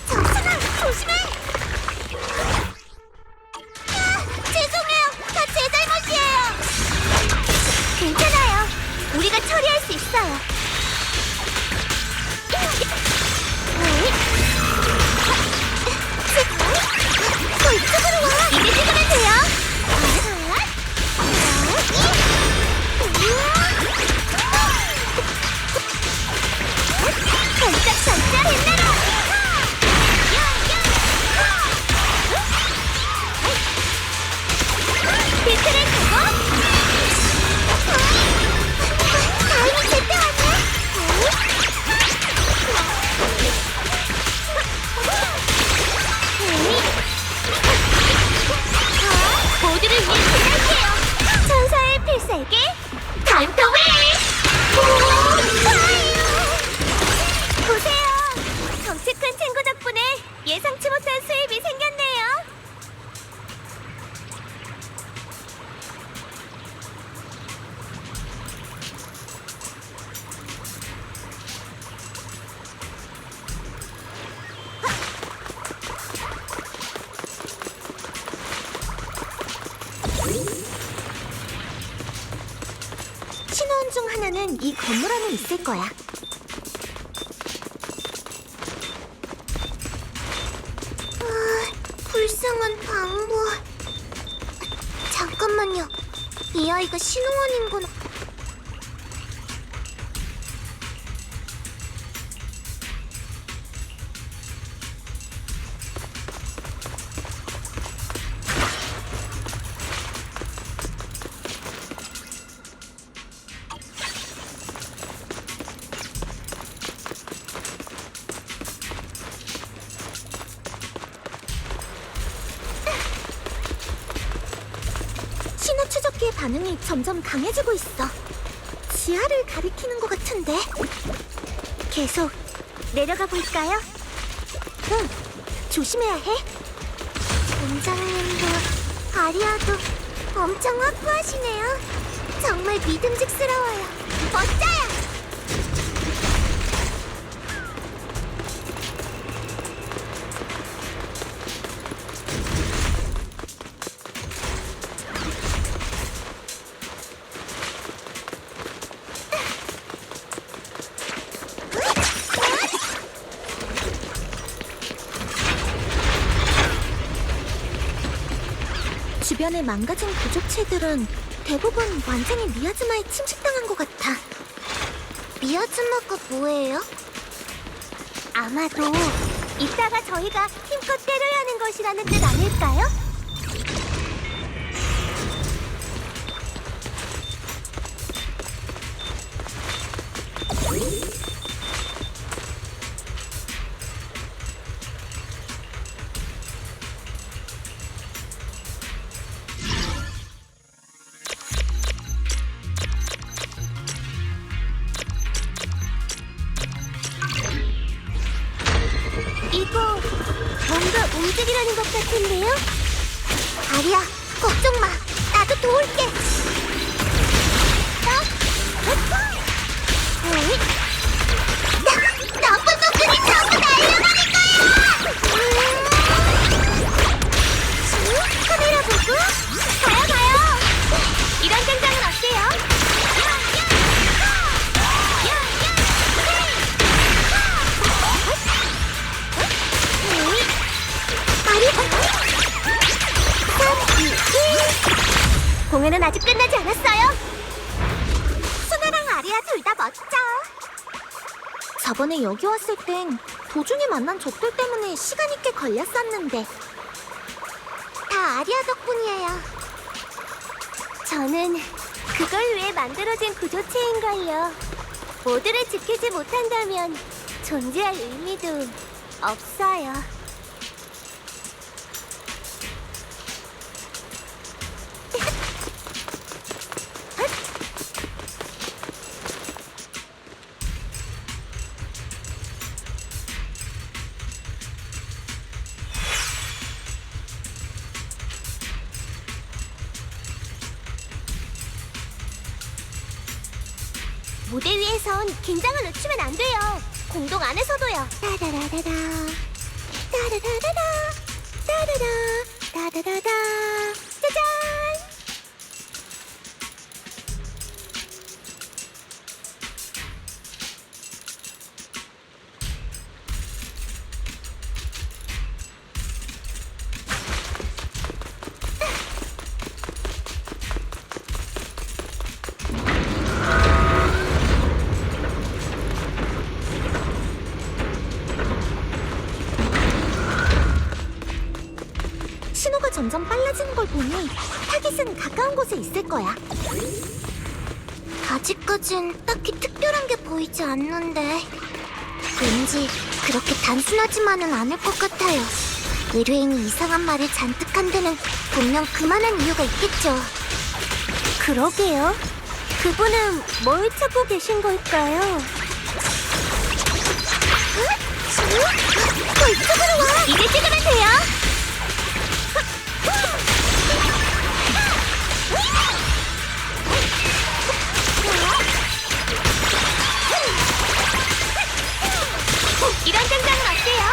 Speaker 2: 정순아, 조심해! 죄송해요. 다 제 잘못이에요. 괜찮아요. 우리가 처리할 수 있어요. 저 이쪽으로 와. 이제 찍으면 돼요. 반짝반짝 빛나라. 비트를 두고 다행히 제때 왔네. 모두를 위해 기다릴게요. 천사의 필살기 단토웨이. 보세요. 덩치 큰 친구 덕분에 예상치 못한 수입이 생겼네요. 신호원 중 하나는 이 건물 안에 있을 거야. 불쌍한 방부. 잠깐만요. 이 아이가 신호원인 건... 신호 추적기의 반응이 점점 강해지고 있어. 지하를 가리키는 것 같은데. 계속 내려가 볼까요? 응, 조심해야 해. 원장님도 아리아도 엄청 확고하시네요. 정말 믿음직스러워요. 멋져요. 주변에 망가진 구조체들은 대부분 완전히 미아즈마에 침식당한 것 같아. 미아즈마가 뭐예요? 아마도 이따가 저희가 힘껏 때려야 하는 것이라는 뜻 아닐까요? 이거 뭔가 움직이라는 것 같은데요? 아리야, 걱정 마. 나도 도울게. 나쁜 놈들이 전부 날려버릴 거야! 카메라 보고 가요. 이런 장장은 어때요? 공연은 아직 끝나지 않았어요. 수나랑 아리아 둘 다 멋져. 저번에 여기 왔을 땐 도중에 만난 적들 때문에 시간이 꽤 걸렸었는데 다 아리아 덕분이에요. 저는 그걸 위해 만들어진 구조체인걸요. 모두를 지키지 못한다면 존재할 의미도 없어요. 무대 위에선 긴장을 늦추면 안 돼요. 공동 안에서도요. 따다라다다, 따다다다다, 따다다, 따다다다, 짜잔! 신호가 점점 빨라지는 걸 보니 타깃은 가까운 곳에 있을 거야. 아직까진 딱히 특별한 게 보이지 않는데 왠지 그렇게 단순하지만은 않을 것 같아요. 의뢰인이 이상한 말을 잔뜩 한 데는 분명 그만한 이유가 있겠죠. 그러게요. 그분은 뭘 찾고 계신 걸까요? 이쪽으로 와! 이를 찍으면 돼요! 이런 장장은 어때요?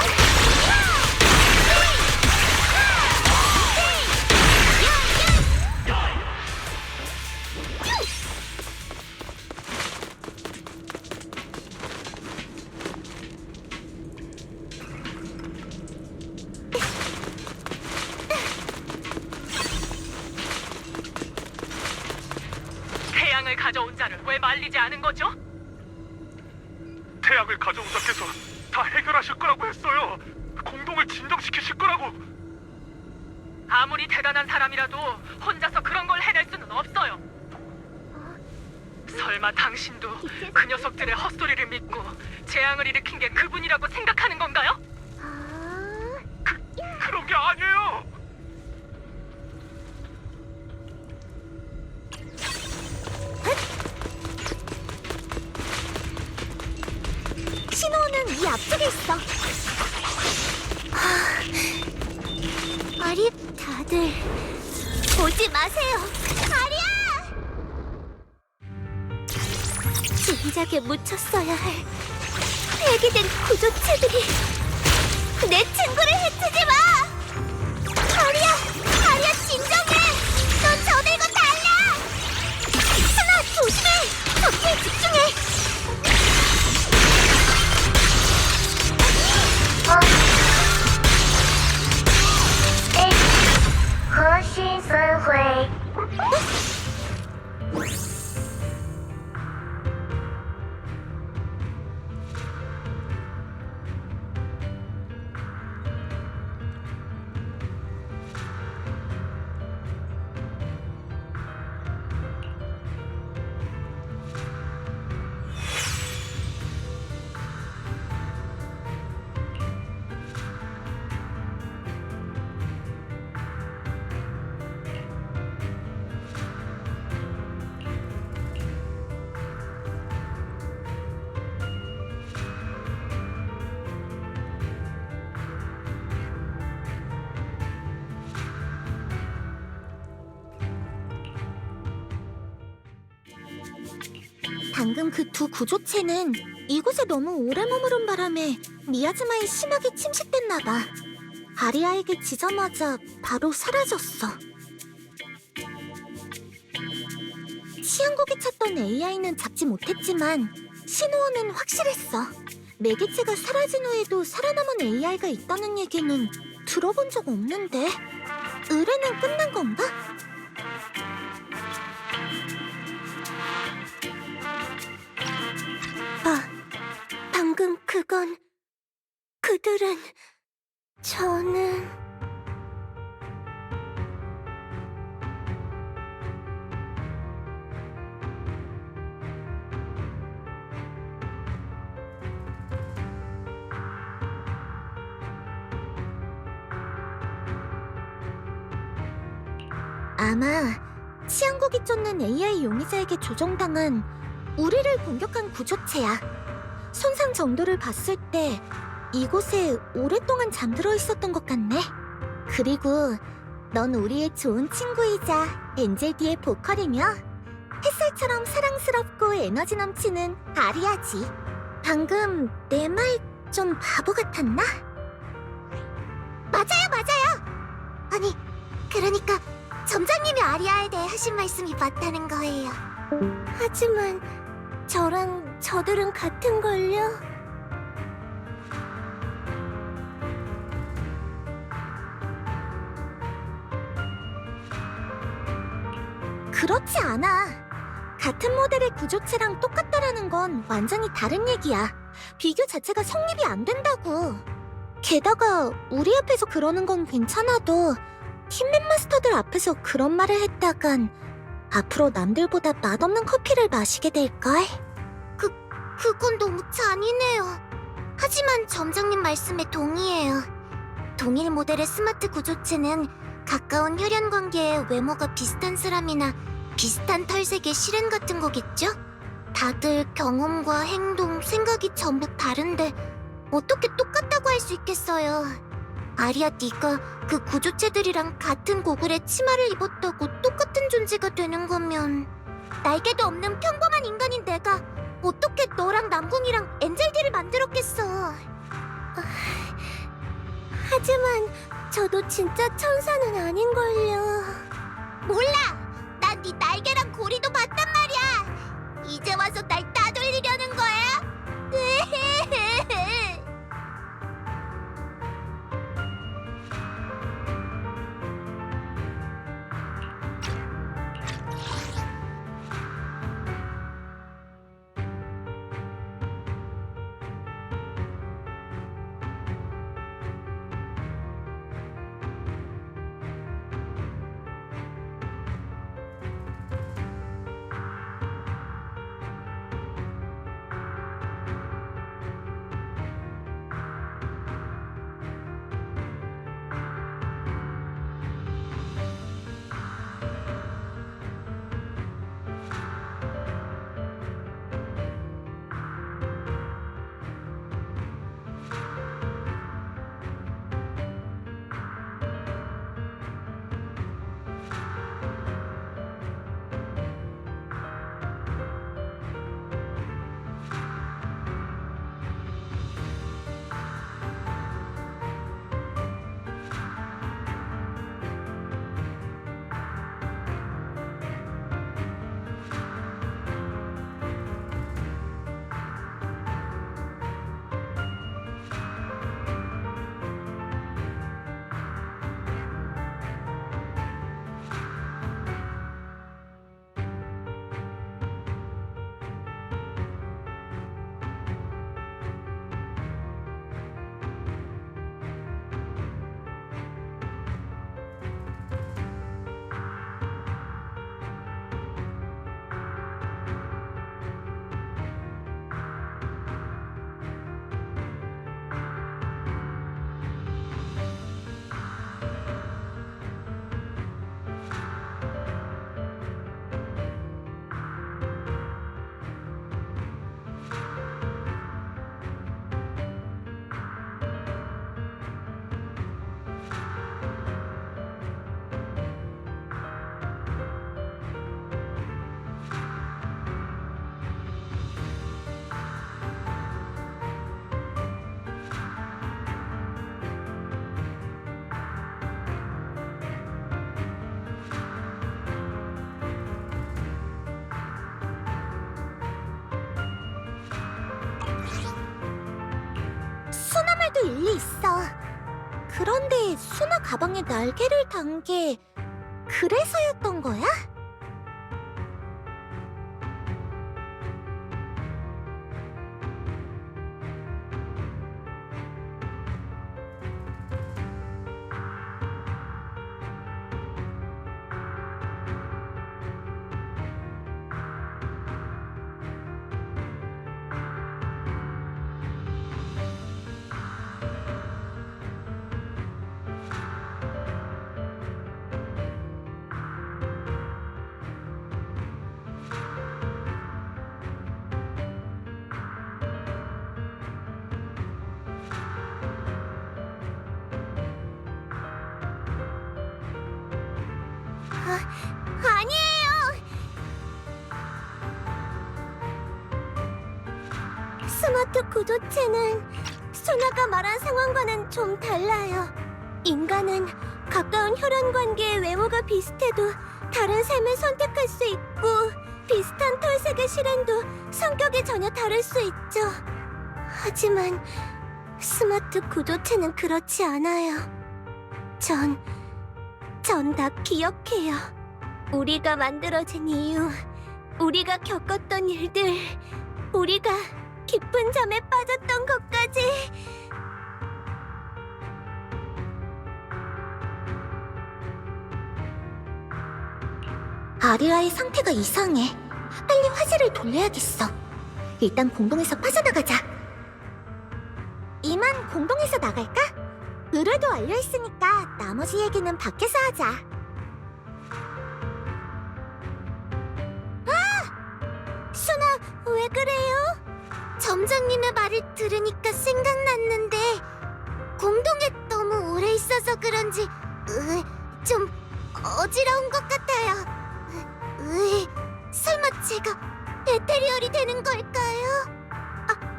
Speaker 9: 태양을 가져온 자를 왜 말리지 않은 거죠?
Speaker 8: 태양을 가져온 자께서 다 해결하실 거라고 했어요. 공동을 진정시키실 거라고.
Speaker 9: 아무리 대단한 사람이라도 혼자서 그런 걸 해낼 수는 없어요. 설마 당신도 그 녀석들의 헛소리를 믿고 재앙을 일으킨 게 그분이라고 생각하는 건가요?
Speaker 8: 그런 게 아니에요.
Speaker 2: 신호는 이 앞쪽에 있어. 아리, 다들 오지 마세요. 아리야! 진작에 묻혔어야 할 폐기된 구조체들이 내 친구를 해치지 마! 아리야 진정해! 넌 저들과 달라! 스나 조심해! 전투에 집중해! 방금 그 두 구조체는 이곳에 너무 오래 머무른 바람에 미야즈마에 심하게 침식됐나 봐. 아리아에게 지자마자 바로 사라졌어. 치안국이 찾던 AI는 잡지 못했지만 신호어는 확실했어. 매개체가 사라진 후에도 살아남은 AI가 있다는 얘기는 들어본 적 없는데 의뢰는 끝난 건가? 방금 그들은 저는 아마 치안국이 쫓는 AI 용의자에게 조종당한 우리를 공격한 구조체야. 손상 정도를 봤을 때 이곳에 오랫동안 잠들어 있었던 것 같네. 그리고 넌 우리의 좋은 친구이자 엔젤디의 보컬이며 햇살처럼 사랑스럽고 에너지 넘치는 아리아지. 방금 내 말 좀 바보 같았나? 맞아요. 아니, 그러니까 점장님이 아리아에 대해 하신 말씀이 맞다는 거예요. 하지만 저랑 저들은 같은걸요? 그렇지 않아. 같은 모델의 구조체랑 똑같다라는 건 완전히 다른 얘기야. 비교 자체가 성립이 안 된다고. 게다가 우리 앞에서 그러는 건 괜찮아도 팀맵 마스터들 앞에서 그런 말을 했다간 앞으로 남들보다 맛없는 커피를 마시게 될걸? 그건 너무 잔인해요. 하지만 점장님 말씀에 동의해요. 동일 모델의 스마트 구조체는 가까운 혈연 관계에 외모가 비슷한 사람이나 비슷한 털색의 실행 같은 거겠죠? 다들 경험과 행동, 생각이 전부 다른데 어떻게 똑같다고 할 수 있겠어요? 아리아, 네가 그 구조체들이랑 같은 고글에 치마를 입었다고 똑같은 존재가 되는 거면 날개도 없는 평범한 인간인 내가 어떻게 너랑 남궁이랑 엔젤디를 만들었겠어? 하지만 저도 진짜 천사는 아닌걸요. 몰라! 난 네 날개랑 고리도 봤단 말이야! 이제 와서 날 따돌리려는 거야? 수나 말도 일리 있어. 그런데 수나 가방에 날개를 단 게 그래서였던 거야? 아니에요. 스마트 구조체는 수나가 말한 상황과는 좀 달라요. 인간은 가까운 혈연 관계의 외모가 비슷해도 다른 삶을 선택할 수 있고 비슷한 털색의 실행도 성격이 전혀 다를 수 있죠. 하지만 스마트 구조체는 그렇지 않아요. 전 다 기억해요. 우리가 만들어진 이유, 우리가 겪었던 일들, 우리가 깊은 잠에 빠졌던 것까지. 아리아의 상태가 이상해. 빨리 화제를 돌려야겠어. 일단 공동에서 빠져나가자. 이만 공동에서 나갈까? 의뢰도 완료했으니까 나머지 얘기는 밖에서 하자. 수나, 왜 그래요? 점장님의 말을 들으니까 생각났는데 공동에 너무 오래 있어서 그런지 좀 어지러운 것 같아요. 설마 제가 에테리얼이 되는 걸까요?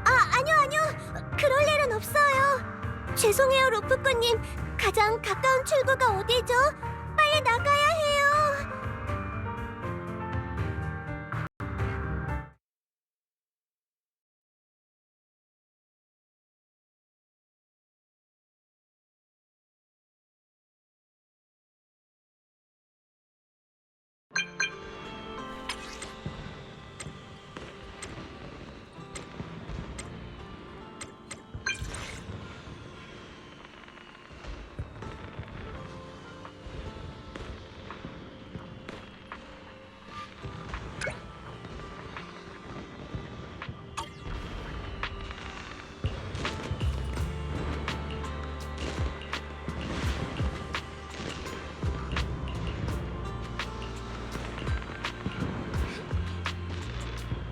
Speaker 2: 아니요. 그럴 일은 없어요. 죄송해요, 로프코님. 가장 가까운 출구가 어디죠? 빨리 나가야 해요.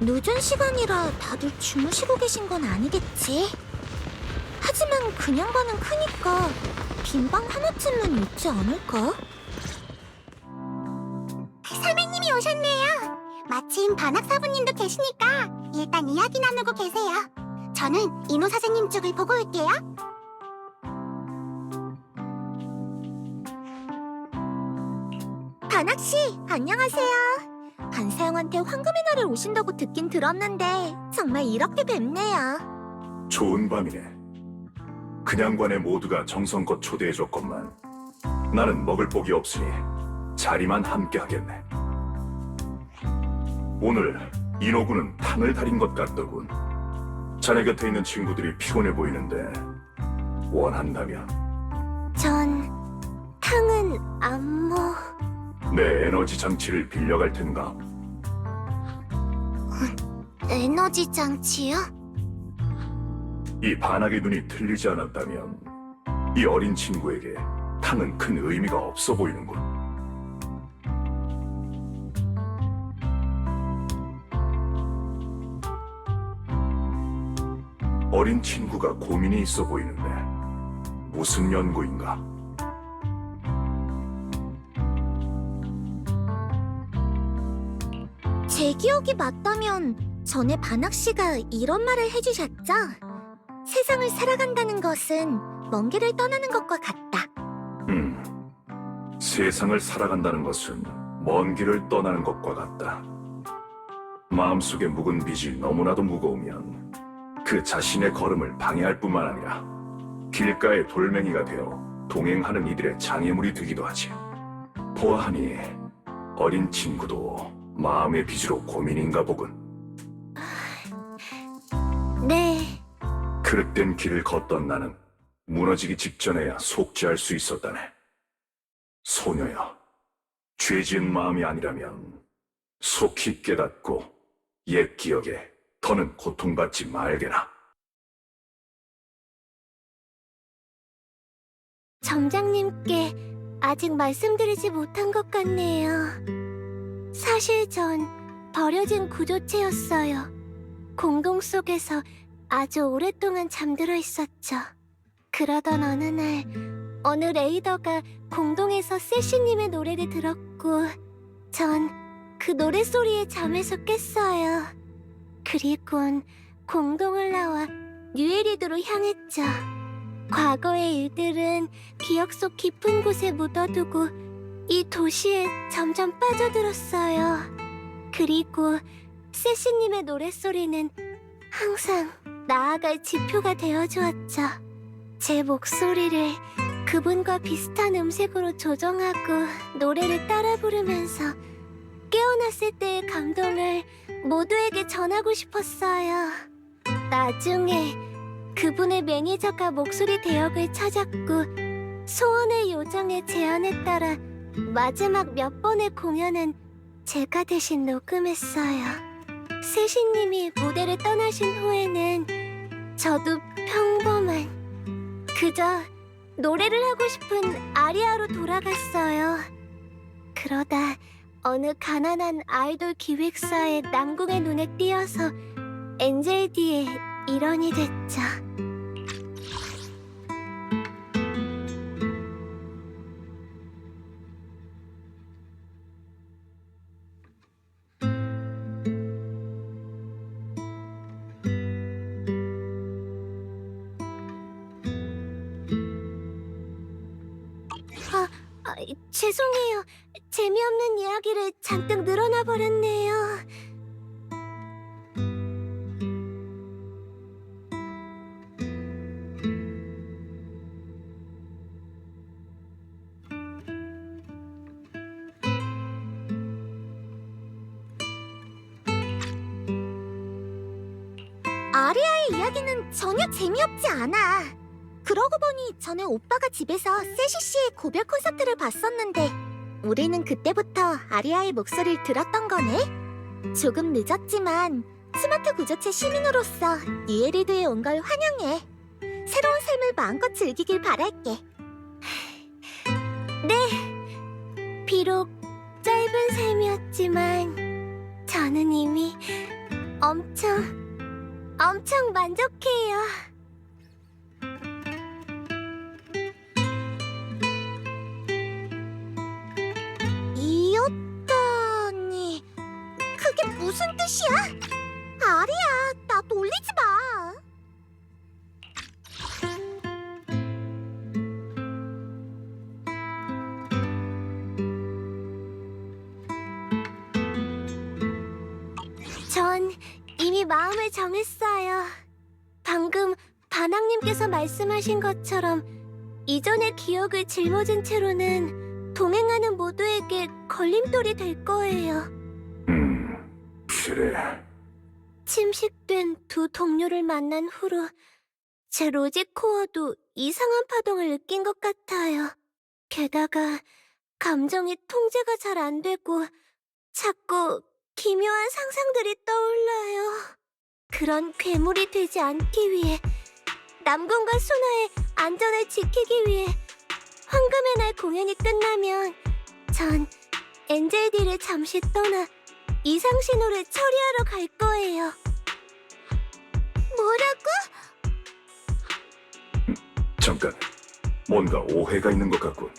Speaker 2: 늦은 시간이라 다들 주무시고 계신 건 아니겠지? 하지만 그냥과는 크니까 빈 방 하나쯤은 있지 않을까? 선배님이 오셨네요. 마침 반학사부님도 계시니까 일단 이야기 나누고 계세요. 저는 이노 사장님 쪽을 보고 올게요. 반학씨, 안녕하세요. 반사형한테 황금의 날을 오신다고 듣긴 들었는데 정말 이렇게 뵙네요.
Speaker 10: 좋은 밤이네. 그냥관의 모두가 정성껏 초대해줬건만 나는 먹을 복이 없으니 자리만 함께 하겠네. 오늘 인호군은 탕을 달인 것 같더군. 자네 곁에 있는 친구들이 피곤해 보이는데 원한다면
Speaker 2: 전 탕은 안
Speaker 10: 내 에너지 장치를 빌려갈 텐가?
Speaker 2: 에너지 장치요?
Speaker 10: 이 반학의 눈이 틀리지 않았다면 이 어린 친구에게 탕은 큰 의미가 없어 보이는군. 어린 친구가 고민이 있어 보이는데 무슨 연구인가?
Speaker 2: 제 기억이 맞다면 전에 반학씨가 이런 말을 해주셨죠? 세상을 살아간다는 것은 먼 길을 떠나는 것과 같다.
Speaker 10: 세상을 살아간다는 것은 먼 길을 떠나는 것과 같다. 마음속에 묵은 빚이 너무나도 무거우면 그 자신의 걸음을 방해할 뿐만 아니라 길가의 돌멩이가 되어 동행하는 이들의 장애물이 되기도 하지. 보아하니 어린 친구도 마음의 빚으로 고민인가 보군.
Speaker 2: 네.
Speaker 10: 그릇된 길을 걷던 나는 무너지기 직전에야 속죄할 수 있었다네. 소녀여, 죄 지은 마음이 아니라면 속히 깨닫고 옛 기억에 더는 고통받지 말게나.
Speaker 2: 점장님께 아직 말씀드리지 못한 것 같네요. 사실 전 버려진 구조체였어요. 공동 속에서 아주 오랫동안 잠들어 있었죠. 그러던 어느 레이더가 공동에서 세시님의 노래를 들었고 전 그 노랫소리에 잠에서 깼어요. 그리곤 공동을 나와 뉴에리드로 향했죠. 과거의 일들은 기억 속 깊은 곳에 묻어두고 이 도시에 점점 빠져들었어요. 그리고 세시님의 노랫소리는 항상 나아갈 지표가 되어주었죠. 제 목소리를 그분과 비슷한 음색으로 조정하고 노래를 따라 부르면서 깨어났을 때의 감동을 모두에게 전하고 싶었어요. 나중에 그분의 매니저가 목소리 대역을 찾았고 소원의 요정의 제안에 따라 마지막 몇 번의 공연은 제가 대신 녹음했어요. 세시님이 무대를 떠나신 후에는 저도 평범한 그저 노래를 하고 싶은 아리아로 돌아갔어요. 그러다 어느 가난한 아이돌 기획사의 남궁의 눈에 띄어서 엔젤디의 일원이 됐죠. 죄송해요. 재미없는 이야기를 잔뜩 늘어나 버렸네요. 아리아의 이야기는 전혀 재미없지 않아. 그러고 보니 전에 오빠가 집에서 세시 씨의 고별 콘서트를 봤었는데 우리는 그때부터 아리아의 목소리를 들었던 거네. 조금 늦었지만 스마트 구조체 시민으로서 뉴에리드에 온 걸 환영해. 새로운 삶을 마음껏 즐기길 바랄게. 네, 비록 짧은 삶이었지만 저는 이미 엄청 만족해요. 이었다니 그게 무슨 뜻이야? 아리야, 나 놀리지 마. 전 이미 마음을 정했어요. 방금 반항님께서 말씀하신 것처럼 이전의 기억을 짊어진 채로는 동행하는 모두에게 걸림돌이 될 거예요.
Speaker 10: 그래.
Speaker 2: 침식된 두 동료를 만난 후로 제 로직 코어도 이상한 파동을 느낀 것 같아요. 게다가 감정이 통제가 잘 안 되고 자꾸 기묘한 상상들이 떠올라요. 그런 괴물이 되지 않기 위해 남궁과 순화의 안전을 지키기 위해 황금의 날 공연이 끝나면 전 엔젤디를 잠시 떠나 이상 신호를 처리하러 갈 거예요. 뭐라고?
Speaker 10: 잠깐, 뭔가 오해가 있는 것 같군.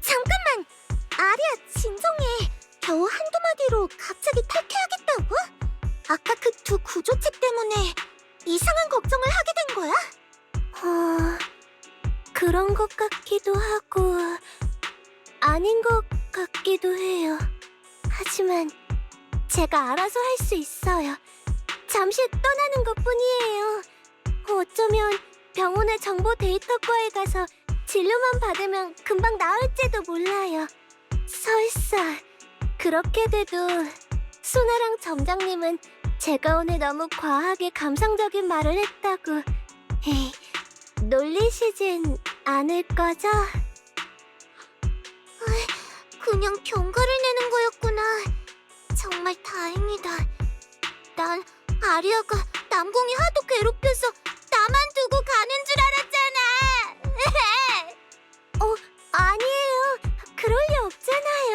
Speaker 2: 잠깐만! 아리아, 진정해. 겨우 한두 마디로 갑자기 탈퇴하겠다고? 아까 그 두 구조책 때문에 이상한 걱정을 하게 된 거야? 그런 것 같기도 하고 아닌 것 같기도 해요. 하지만 제가 알아서 할 수 있어요. 잠시 떠나는 것뿐이에요. 어쩌면 병원의 정보 데이터과에 가서 진료만 받으면 금방 나을지도 몰라요. 설사 그렇게 돼도 수나랑 점장님은 제가 오늘 너무 과하게 감성적인 말을 했다고 놀리시진 않을 거죠? 그냥 병가를 내는 거였구나. 정말 다행이다. 난 아리아가 남궁이 하도 괴롭혀서 나만 두고 가는 줄 알았잖아. 아니에요. 그럴 리 없잖아요.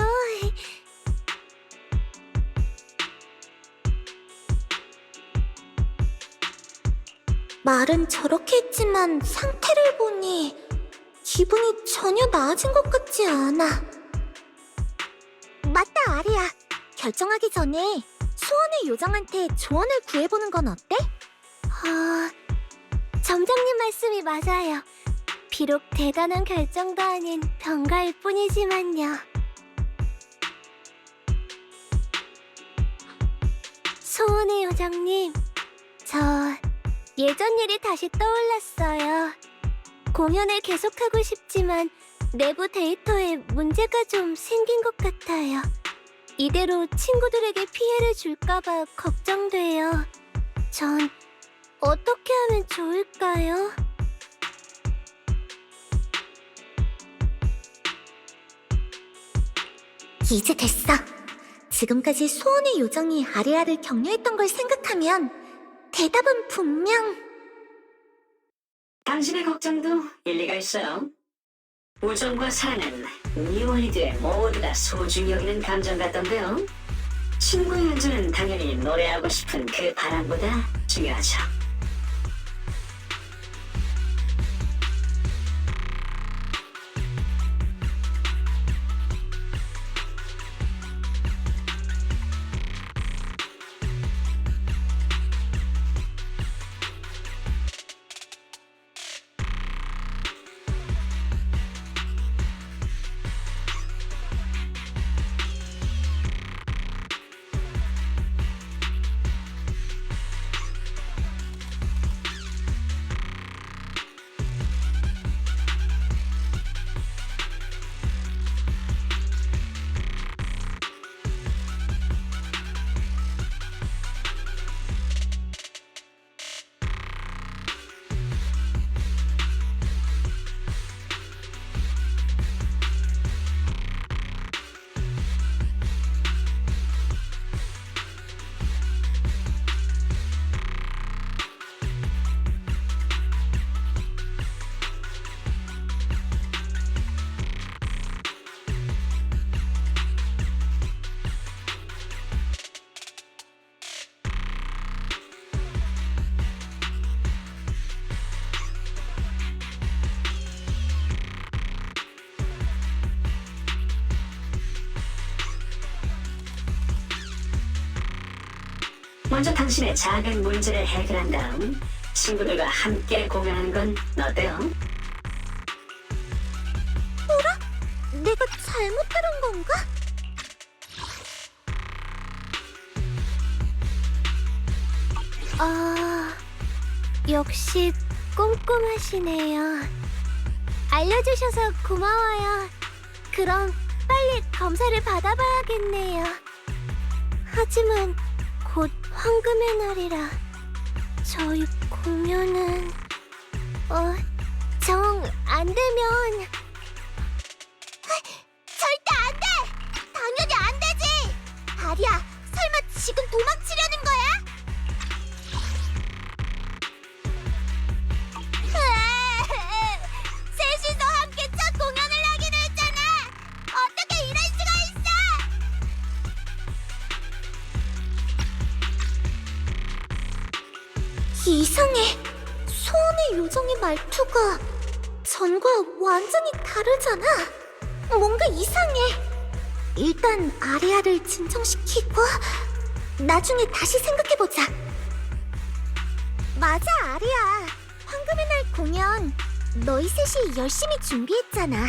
Speaker 2: 말은 저렇게 했지만 상태를 보니 기분이 전혀 나아진 것 같지 않아. 맞다, 아리아. 결정하기 전에 소원의 요정한테 조언을 구해보는 건 어때? 점장님 말씀이 맞아요. 비록 대단한 결정도 아닌 병가일 뿐이지만요. 소원의 요정님, 저 예전 일이 다시 떠올랐어요. 공연을 계속하고 싶지만 내부 데이터에 문제가 좀 생긴 것 같아요. 이대로 친구들에게 피해를 줄까봐 걱정돼요. 전 어떻게 하면 좋을까요? 이제 됐어. 지금까지 소원의 요정이 아리아를 격려했던 걸 생각하면 대답은 분명...
Speaker 11: 당신의 걱정도 일리가 있어요. 우정과 사랑은 뉴월리드에 모두 다 소중히 여기는 감정 같던데요. 친구의 연주는 당연히 노래하고 싶은 그 바람보다 중요하죠. 먼저 당신의 작은 문제를 해결한 다음 친구들과 함께 공연하는 건 어때요?
Speaker 2: 내가 잘못 들은 건가? 역시 꼼꼼하시네요. 알려주셔서 고마워요. 그럼 빨리 검사를 받아봐야겠네요. 하지만 곧 황금의 날이라 저희 공연은... 정 안 되면... 절대 안 돼! 당연히 안 되지! 아리야, 설마 지금 도망치려는 거야? 셋이서 함께 첫 공연을 하기로 했잖아! 어떻게 이럴 수가 있어! 이상해. 소원의 요정의 말투가 전과 완전히 다르잖아. 뭔가 이상해. 일단 아리아를 진정시키고 나중에 다시 생각해보자. 맞아, 아리아. 황금의 날 공연 너희 셋이 열심히 준비했잖아.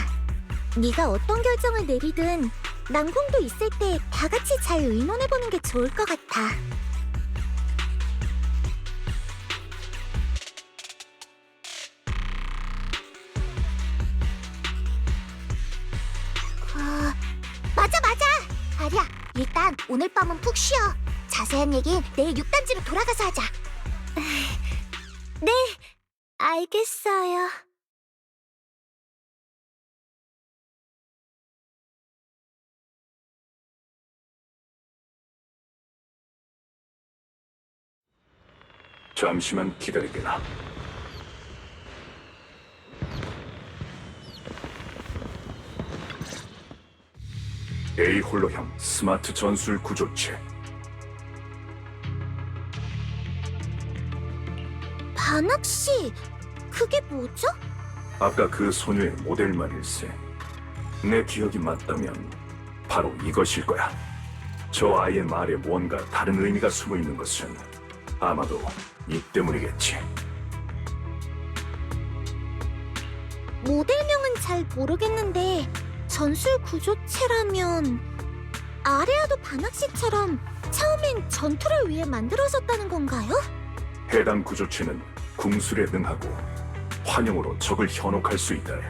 Speaker 2: 네가 어떤 결정을 내리든 난공도 있을 때 다 같이 잘 의논해보는 게 좋을 것 같아. 맞아. 아리야, 일단 오늘 밤은 푹 쉬어. 자세한 얘긴 내일 6단지로 돌아가서 하자. 네, 알겠어요.
Speaker 10: 잠시만 기다리게나. A 홀로형 스마트 전술 구조체.
Speaker 2: 반학씨, 그게 뭐죠?
Speaker 10: 아까 그 소녀의 모델 말일세. 내 기억이 맞다면 바로 이것일 거야. 저 아이의 말에 뭔가 다른 의미가 숨어 있는 것은 아마도 이 때문이겠지.
Speaker 2: 모델명은 잘 모르겠는데 전술 구조체라면 아레아도 바낙시처럼 처음엔 전투를 위해 만들어졌다는 건가요?
Speaker 10: 해당 구조체는 궁술에 능하고 환영으로 적을 현혹할 수 있다네.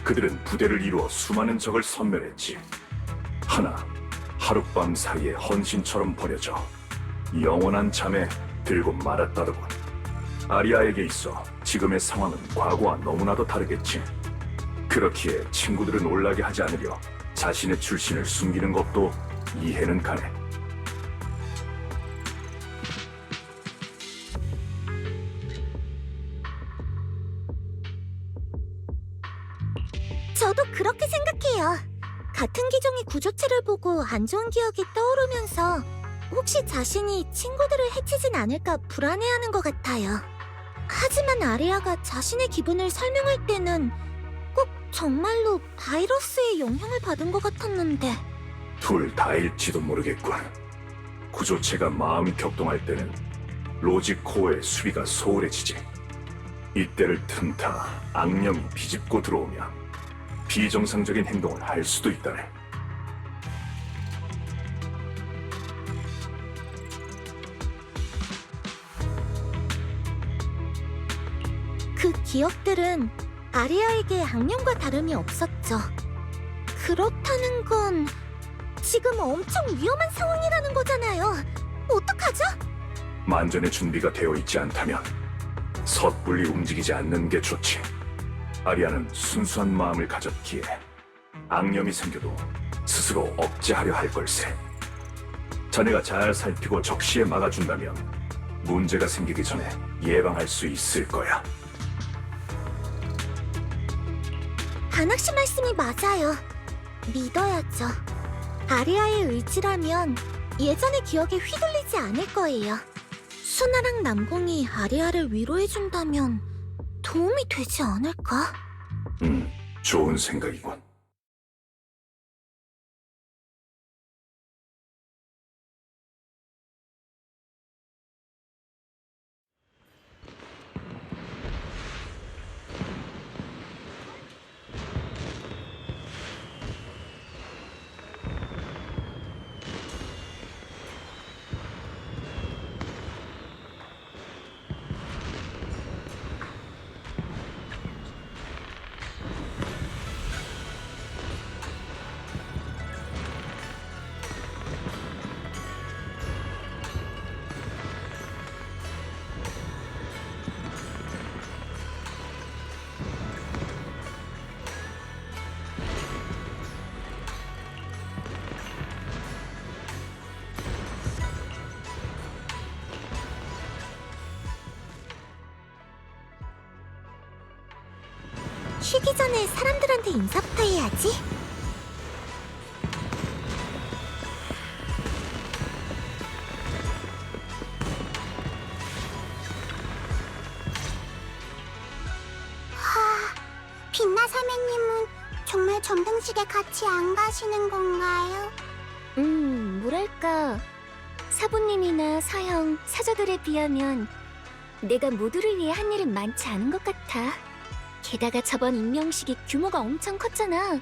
Speaker 10: 그들은 부대를 이루어 수많은 적을 섬멸했지. 하룻밤 사이에 헌신처럼 버려져 영원한 잠에 들고 말았다더군. 아리아에게 있어 지금의 상황은 과거와 너무나도 다르겠지. 그렇기에 친구들을 놀라게 하지 않으려 자신의 출신을 숨기는 것도 이해는 가네.
Speaker 2: 저도 그렇게 생각해요. 같은 기종의 구조체를 보고 안 좋은 기억이 떠오르면서 혹시 자신이 친구들을 해치진 않을까 불안해하는 것 같아요. 하지만 아리아가 자신의 기분을 설명할 때는 꼭 정말로 바이러스의 영향을 받은 것 같았는데.
Speaker 10: 둘 다일지도 모르겠군. 구조체가 마음이 격동할 때는 로직 코어의 수비가 소홀해지지. 이때를 틈타 악령이 비집고 들어오면 비정상적인 행동을 할 수도 있다네.
Speaker 2: 그 기억들은 아리아에게 악령과 다름이 없었죠. 그렇다는 건 지금 엄청 위험한 상황이라는 거잖아요. 어떡하죠?
Speaker 10: 만전의 준비가 되어 있지 않다면 섣불리 움직이지 않는 게 좋지. 아리아는 순수한 마음을 가졌기에 악념이 생겨도 스스로 억제하려 할 걸세. 자네가 잘 살피고 적시에 막아준다면 문제가 생기기 전에 예방할 수 있을 거야.
Speaker 2: 바낙시 말씀이 맞아요. 믿어야죠. 아리아의 의지라면 예전의 기억에 휘둘리지 않을 거예요. 수나랑 남궁이 아리아를 위로해준다면 도움이 되지 않을까?
Speaker 10: 좋은 생각이군.
Speaker 2: 쉬기 전에 사람들한테 인사부터 해야지.
Speaker 12: 빛나 사매님은 정말 점등식에 같이 안 가시는 건가요?
Speaker 1: 뭐랄까. 사부님이나 사형, 사저들에 비하면 내가 모두를 위해 한 일은 많지 않은 것 같아. 게다가 저번 임명식이 규모가 엄청 컸잖아.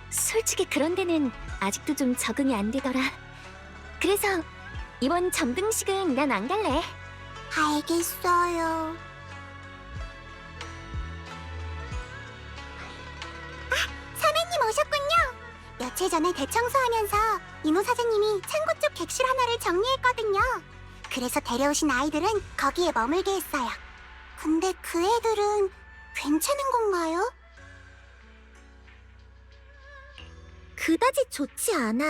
Speaker 1: 솔직히 그런 데는 아직도 좀 적응이 안 되더라. 그래서 이번 점등식은 난 안 갈래.
Speaker 12: 알겠어요. 사매님 오셨군요. 며칠 전에 대청소하면서 이모 사장님이 창고 쪽 객실 하나를 정리했거든요. 그래서 데려오신 아이들은 거기에 머물게 했어요. 근데 그 애들은 괜찮은 건가요?
Speaker 2: 그다지 좋지 않아.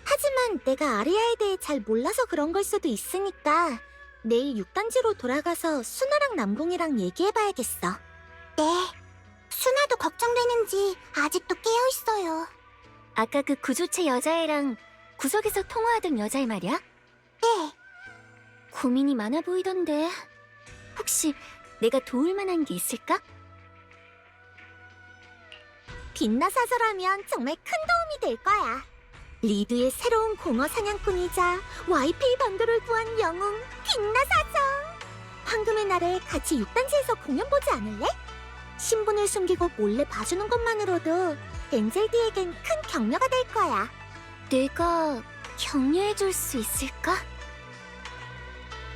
Speaker 2: 하지만 내가 아리아에 대해 잘 몰라서 그런 걸 수도 있으니까 내일 6단지로 돌아가서 수나랑 남궁이랑 얘기해봐야겠어.
Speaker 12: 네. 수나도 걱정되는지 아직도 깨어있어요.
Speaker 1: 아까 그 구조체 여자애랑 구석에서 통화하던 여자애 말이야?
Speaker 12: 네.
Speaker 1: 고민이 많아 보이던데 혹시 내가 도울 만한 게 있을까?
Speaker 2: 빛나 사서라면 정말 큰 도움이 될 거야. 리드의 새로운 공허 사냥꾼이자 YP 번들을 구한 영웅 빛나사정. 황금의 날에 같이 6단지에서 공연 보지 않을래? 신분을 숨기고 몰래 봐주는 것만으로도 엔젤디에겐 큰 격려가 될 거야. 내가 격려해줄 수 있을까?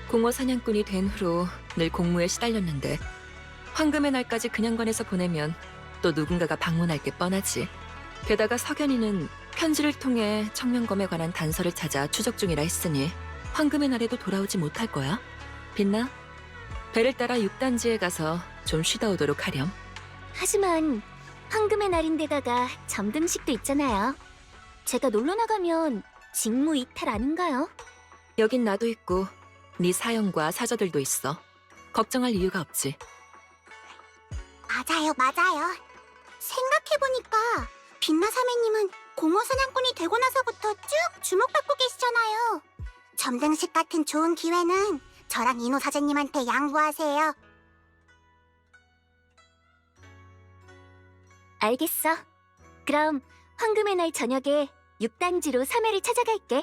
Speaker 7: 공허 사냥꾼이 된 후로 늘 공무에 시달렸는데 황금의 날까지 그냥관에서 보내면 또 누군가가 방문할 게 뻔하지. 게다가 석연이는 편지를 통해 청명검에 관한 단서를 찾아 추적 중이라 했으니 황금의 날에도 돌아오지 못할 거야. 빛나? 배를 따라 6단지에 가서 좀 쉬다 오도록 하렴.
Speaker 1: 하지만 황금의 날인데다가 점등식도 있잖아요. 제가 놀러 나가면 직무 이탈 아닌가요?
Speaker 7: 여긴 나도 있고 네 사연과 사저들도 있어. 걱정할 이유가 없지.
Speaker 12: 맞아요. 생각해보니까 빛나 사매님은 공허 사냥꾼이 되고 나서부터 쭉 주목받고 계시잖아요. 점등식 같은 좋은 기회는 저랑 이노 사장님한테 양보하세요.
Speaker 1: 알겠어. 그럼 황금의 날 저녁에 6단지로 3회를 찾아갈게.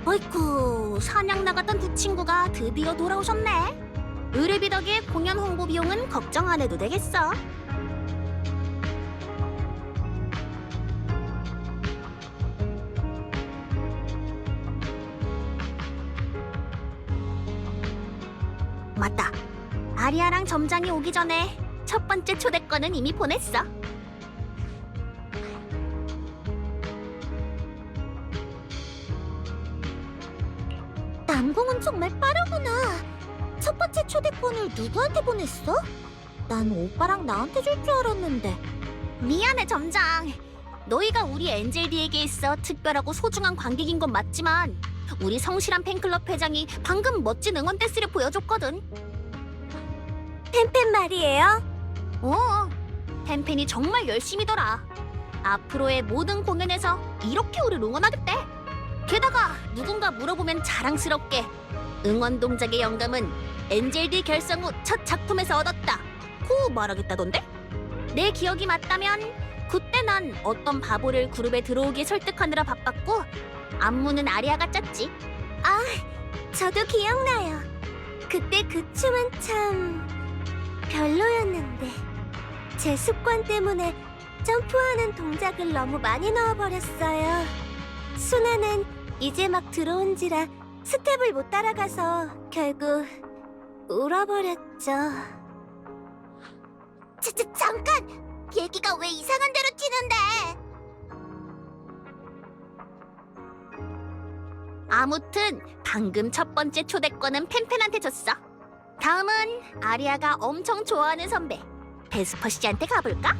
Speaker 12: 어이쿠, 사냥 나갔던 두 친구가 드디어 돌아오셨네. 의뢰비 덕에 공연 홍보 비용은 걱정 안 해도 되겠어. 맞다. 아리아랑 점장이 오기 전에 첫 번째 초대권은 이미 보냈어.
Speaker 2: 남궁은 정말 빠르구나. 첫 번째 초대권을 누구한테 보냈어? 난 오빠랑 나한테 줄 줄 알았는데.
Speaker 12: 미안해, 점장. 너희가 우리 엔젤디에게 있어 특별하고 소중한 관객인 건 맞지만 우리 성실한 팬클럽 회장이 방금 멋진 응원 댄스를 보여줬거든.
Speaker 2: 팬팬 말이에요?
Speaker 12: 팬팬이 정말 열심히더라. 앞으로의 모든 공연에서 이렇게 우리를 응원하겠대. 게다가 누군가 물어보면 자랑스럽게 응원 동작의 영감은 엔젤디 결성 후 첫 작품에서 얻었다 고 말하겠다던데? 내 기억이 맞다면 그때 난 어떤 바보를 그룹에 들어오게 설득하느라 바빴고 안무는 아리아가 짰지.
Speaker 2: 아, 저도 기억나요. 그때 그 춤은 참 별로였는데 제 습관 때문에 점프하는 동작을 너무 많이 넣어버렸어요. 순아는 이제 막 들어온지라 스텝을 못 따라가서 결국 울어버렸죠.
Speaker 12: 잠깐! 얘기가 왜 이상한 데로 튀는데? 아무튼 방금 첫 번째 초대권은 팬팬한테 줬어. 다음은 아리아가 엄청 좋아하는 선배 베스퍼 씨한테 가볼까?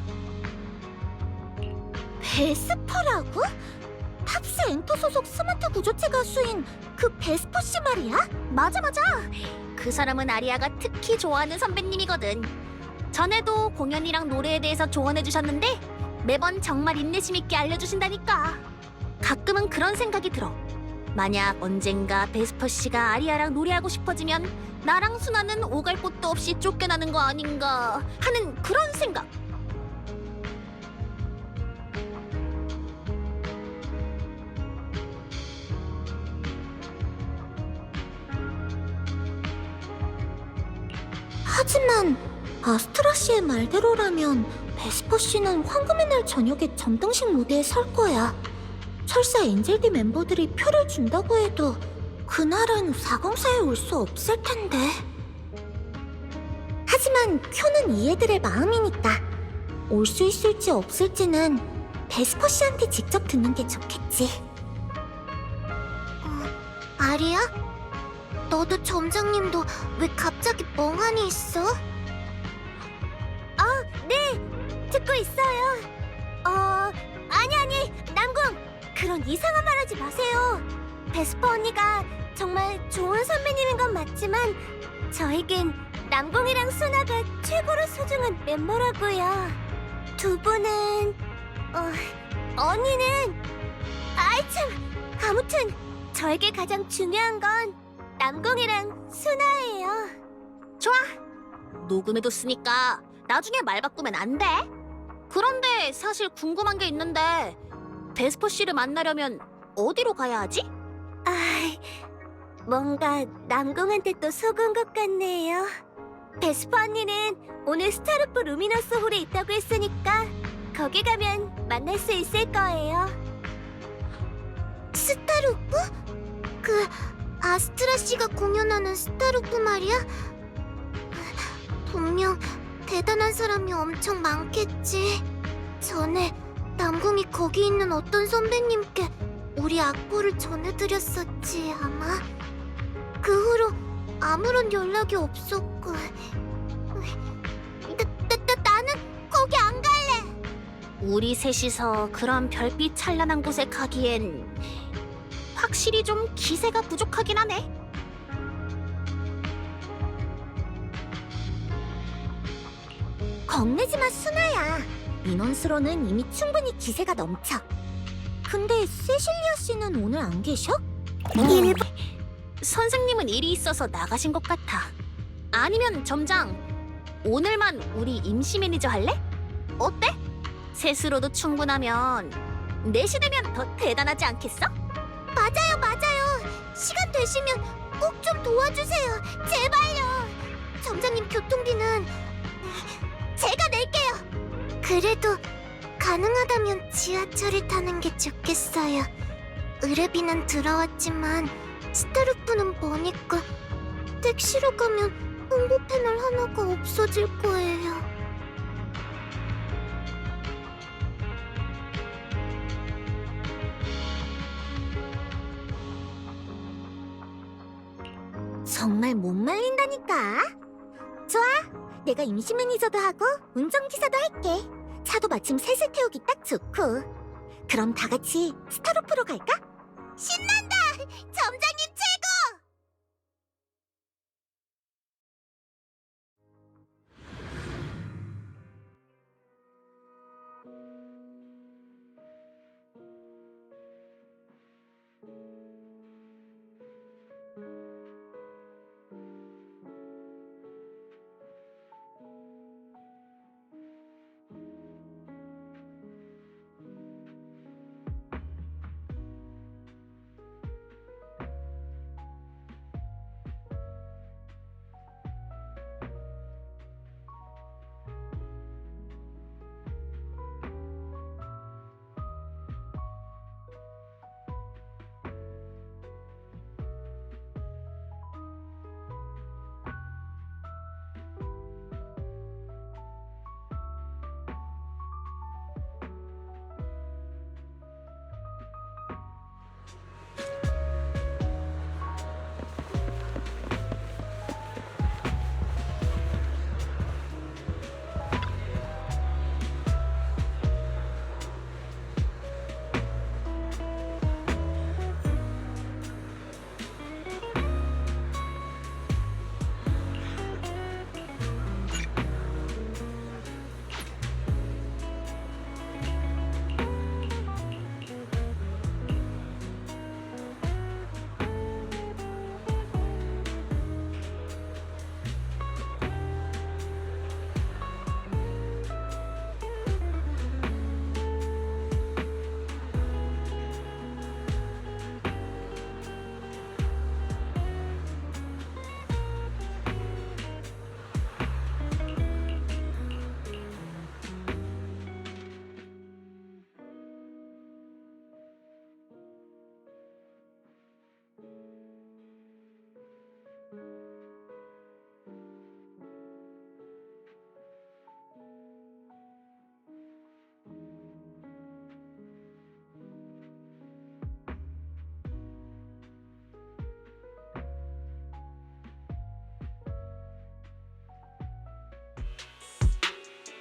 Speaker 2: 베스퍼라고? 팝스 엔터 소속 스마트 구조체 가수인 그 베스퍼 씨 말이야?
Speaker 12: 맞아. 그 사람은 아리아가 특히 좋아하는 선배님이거든. 전에도 공연이랑 노래에 대해서 조언해주셨는데 매번 정말 인내심 있게 알려주신다니까. 가끔은 그런 생각이 들어. 만약 언젠가 베스퍼 씨가 아리아랑 노래하고 싶어지면 나랑 순아는 오갈 곳도 없이 쫓겨나는 거 아닌가 하는 그런 생각.
Speaker 2: 하지만 아스트라 씨의 말대로라면 베스퍼 씨는 황금의 날 저녁에 점등식 무대에 설 거야. 설사 엔젤디 멤버들이 표를 준다고 해도 그날은 사공사에 올 수 없을 텐데. 하지만 쿄는 이 애들의 마음이니까 올 수 있을지 없을지는 베스퍼 씨한테 직접 듣는 게 좋겠지. 아리야? 너도 점장님도 왜 갑자기 멍하니 있어? 네, 듣고 있어요. 아니, 남궁, 그런 이상한 말 하지 마세요. 베스퍼 언니가 정말 좋은 선배님인 건 맞지만 저에겐 남궁이랑 수나가 최고로 소중한 멤버라고요. 두 분은, 언니는, 아무튼 저에게 가장 중요한 건 남궁이랑 수나예요. 좋아, 녹음해뒀으니까 나중에 말 바꾸면 안 돼? 그런데 사실 궁금한 게 있는데 베스퍼 씨를 만나려면 어디로 가야 하지? 뭔가 남궁한테 또 속은 것 같네요. 베스퍼 언니는 오늘 스타루프 루미너스 홀에 있다고 했으니까 거기 가면 만날 수 있을 거예요. 스타루프? 그 아스트라 씨가 공연하는 스타루프 말이야? 분명 대단한 사람이 엄청 많겠지. 전에 남궁이 거기 있는 어떤 선배님께 우리 악보를 전해드렸었지 아마. 그 후로 아무런 연락이 없었고. 나는 거기 안 갈래. 우리 셋이서 그런 별빛 찬란한 곳에 가기엔 확실히 좀 기세가 부족하긴 하네. 겁내지마 수나야. 인원수로는 이미 충분히 기세가 넘쳐. 근데 세실리아 씨는 오늘 안 계셔? 선생님은 일이 있어서 나가신 것 같아. 아니면 점장, 오늘만 우리 임시 매니저 할래? 어때? 셋으로도 충분하면 넷이 되면 더 대단하지 않겠어? 맞아요. 시간 되시면 꼭 좀 도와주세요. 제발요. 점장님 교통비는 제가 낼게요. 그래도 가능하다면 지하철을 타는 게 좋겠어요. 의뢰비는 들어왔지만 스타루프는 머니까 택시로 가면 홍보 패널 하나가 없어질 거예요. 정말 못 말린다니까. 좋아, 내가 임시 매니저도 하고 운전기사도 할게. 차도 마침 셋을 태우기 딱 좋고. 그럼 다 같이 스타루프로 갈까? 신난다! 점장님 최고!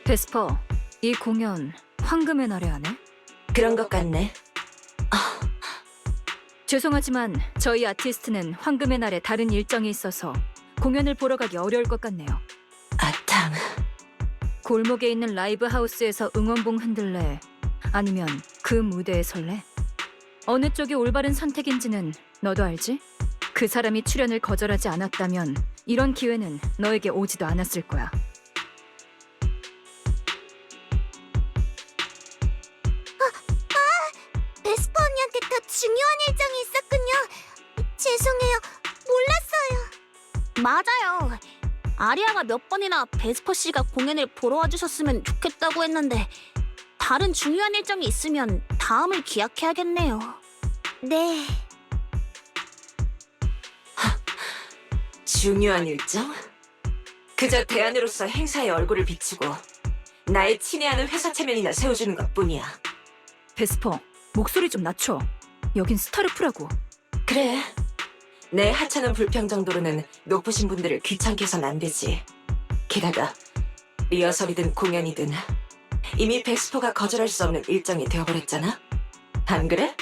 Speaker 1: 베스퍼, 이 공연 황금의 날에 하네?
Speaker 7: 그런 것 같네.
Speaker 1: 죄송하지만 저희 아티스트는 황금의 날에 다른 일정이 있어서 공연을 보러 가기 어려울 것 같네요.
Speaker 7: 아탕.
Speaker 1: 골목에 있는 라이브 하우스에서 응원봉 흔들래? 아니면 그 무대에 설래? 어느 쪽이 올바른 선택인지는 너도 알지? 그 사람이 출연을 거절하지 않았다면 이런 기회는 너에게 오지도 않았을 거야.
Speaker 12: 베스퍼 언니한테 더 중요한 일정이 있었군요. 죄송해요. 몰랐어요. 맞아요. 아리아가 몇 번이나 베스퍼 씨가 공연을 보러 와주셨으면 좋겠다고 했는데 다른 중요한 일정이 있으면 다음을 기약해야겠네요. 네.
Speaker 7: 중요한 일정? 그저 대안으로서 행사에 얼굴을 비추고 나의 친애하는 회사 체면이나 세워주는 것뿐이야.
Speaker 1: 베스퍼, 목소리 좀 낮춰. 여긴 스타르프라고.
Speaker 7: 그래. 내 하찮은 불평 정도로는 높으신 분들을 귀찮게 해선 안 되지. 게다가 리허설이든 공연이든 이미 베스퍼가 거절할 수 없는 일정이 되어버렸잖아. 안 그래?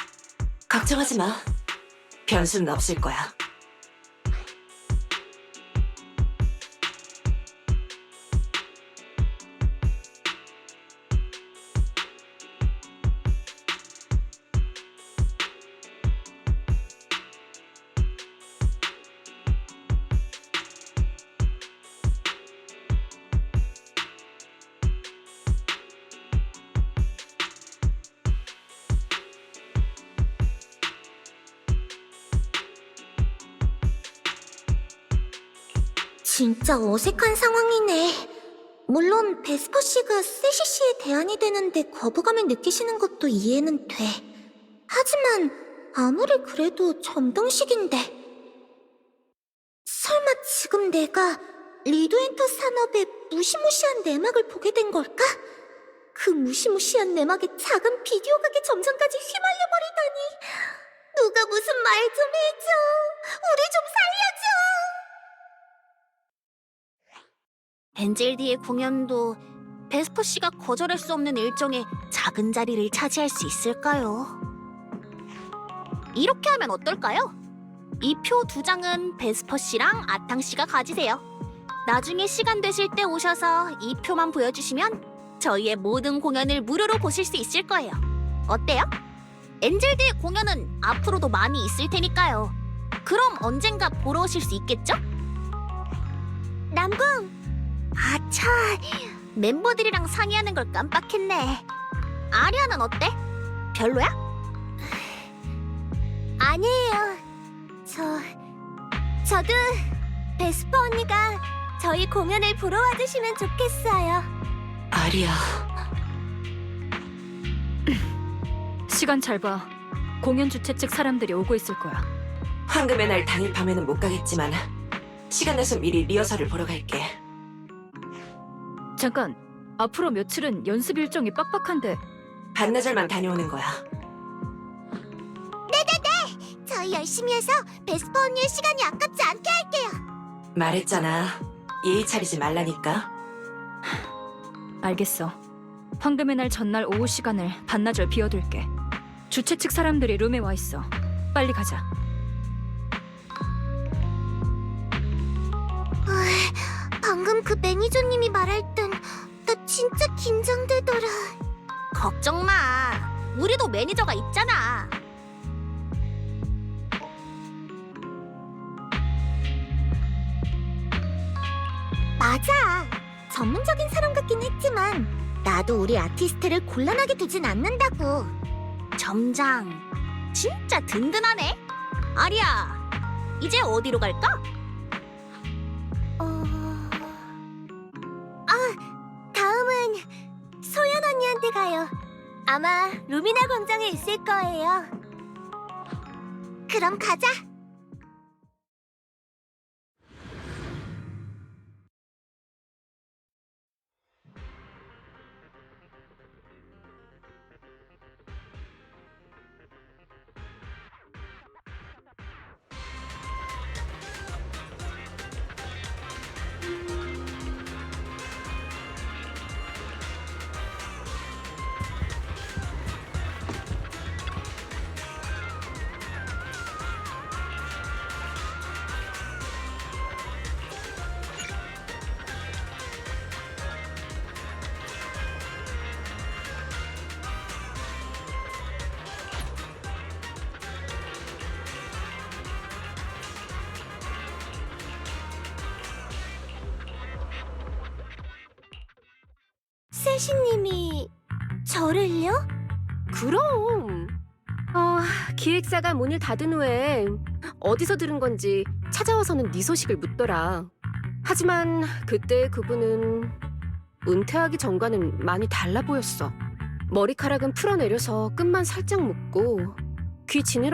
Speaker 7: 걱정하지 마. 변수는 없을 거야.
Speaker 2: 진짜 어색한 상황이네. 물론 베스퍼 씨가 세시 씨의 대안이 되는데 거부감을 느끼시는 것도 이해는 돼. 하지만 아무리 그래도 점등식인데. 설마 지금 내가 리드엔터 산업의 무시무시한 내막을 보게 된 걸까? 그 무시무시한 내막에 작은 비디오 가게 점장까지 휘말려버리다니. 누가 무슨 말 좀 해줘. 우리 좀 살려줘. 엔젤디의 공연도 베스퍼 씨가 거절할 수 없는 일정에 작은 자리를 차지할 수 있을까요? 이렇게 하면 어떨까요? 이 표 2장은 베스퍼 씨랑 아탕 씨가 가지세요. 나중에 시간 되실 때 오셔서 이 표만 보여주시면 저희의 모든 공연을 무료로 보실 수 있을 거예요. 어때요? 엔젤디의 공연은 앞으로도 많이 있을 테니까요. 그럼 언젠가 보러 오실 수 있겠죠? 남궁! 아차, 멤버들이랑 상의하는 걸 깜빡했네. 아리아는 어때? 별로야? 아니에요. 저도 베스퍼 언니가 저희 공연을 보러 와주시면 좋겠어요.
Speaker 7: 아리아.
Speaker 1: 시간 잘 봐. 공연 주최 측 사람들이 오고 있을 거야.
Speaker 7: 황금의 날 당일 밤에는 못 가겠지만 시간 내서 미리 리허설을 보러 갈게.
Speaker 1: 잠깐, 앞으로 며칠은 연습 일정이 빡빡한데.
Speaker 7: 반나절만 다녀오는 거야.
Speaker 12: 네네네! 저희 열심히 해서 베스퍼 언니의 시간이 아깝지 않게 할게요.
Speaker 7: 말했잖아. 예의 차리지 말라니까.
Speaker 1: 알겠어. 황금의 날 전날 오후 시간을 반나절 비워둘게. 주최 측 사람들이 룸에 와 있어. 빨리 가자.
Speaker 12: 방금 그 매니저님이 말할 땐 나 진짜 긴장되더라. 걱정 마. 우리도 매니저가 있잖아. 맞아. 전문적인 사람 같긴 했지만 나도 우리 아티스트를 곤란하게 두진 않는다고. 점장, 진짜 든든하네. 아리야, 이제 어디로 갈까? 다음은 소연 언니한테 가요. 아마 루미나 광장에 있을 거예요. 그럼 가자.
Speaker 2: 사시님이 저를요?
Speaker 13: 그럼. 기획사가 문을 닫은 후에 어디서 들은 건지 찾아와서는 네 소식을 묻더라. 하지만 그때 그분은 은퇴하기 전과는 많이 달라 보였어. 머리카락은 풀어내려서 끝만 살짝 묶고 귀 지느러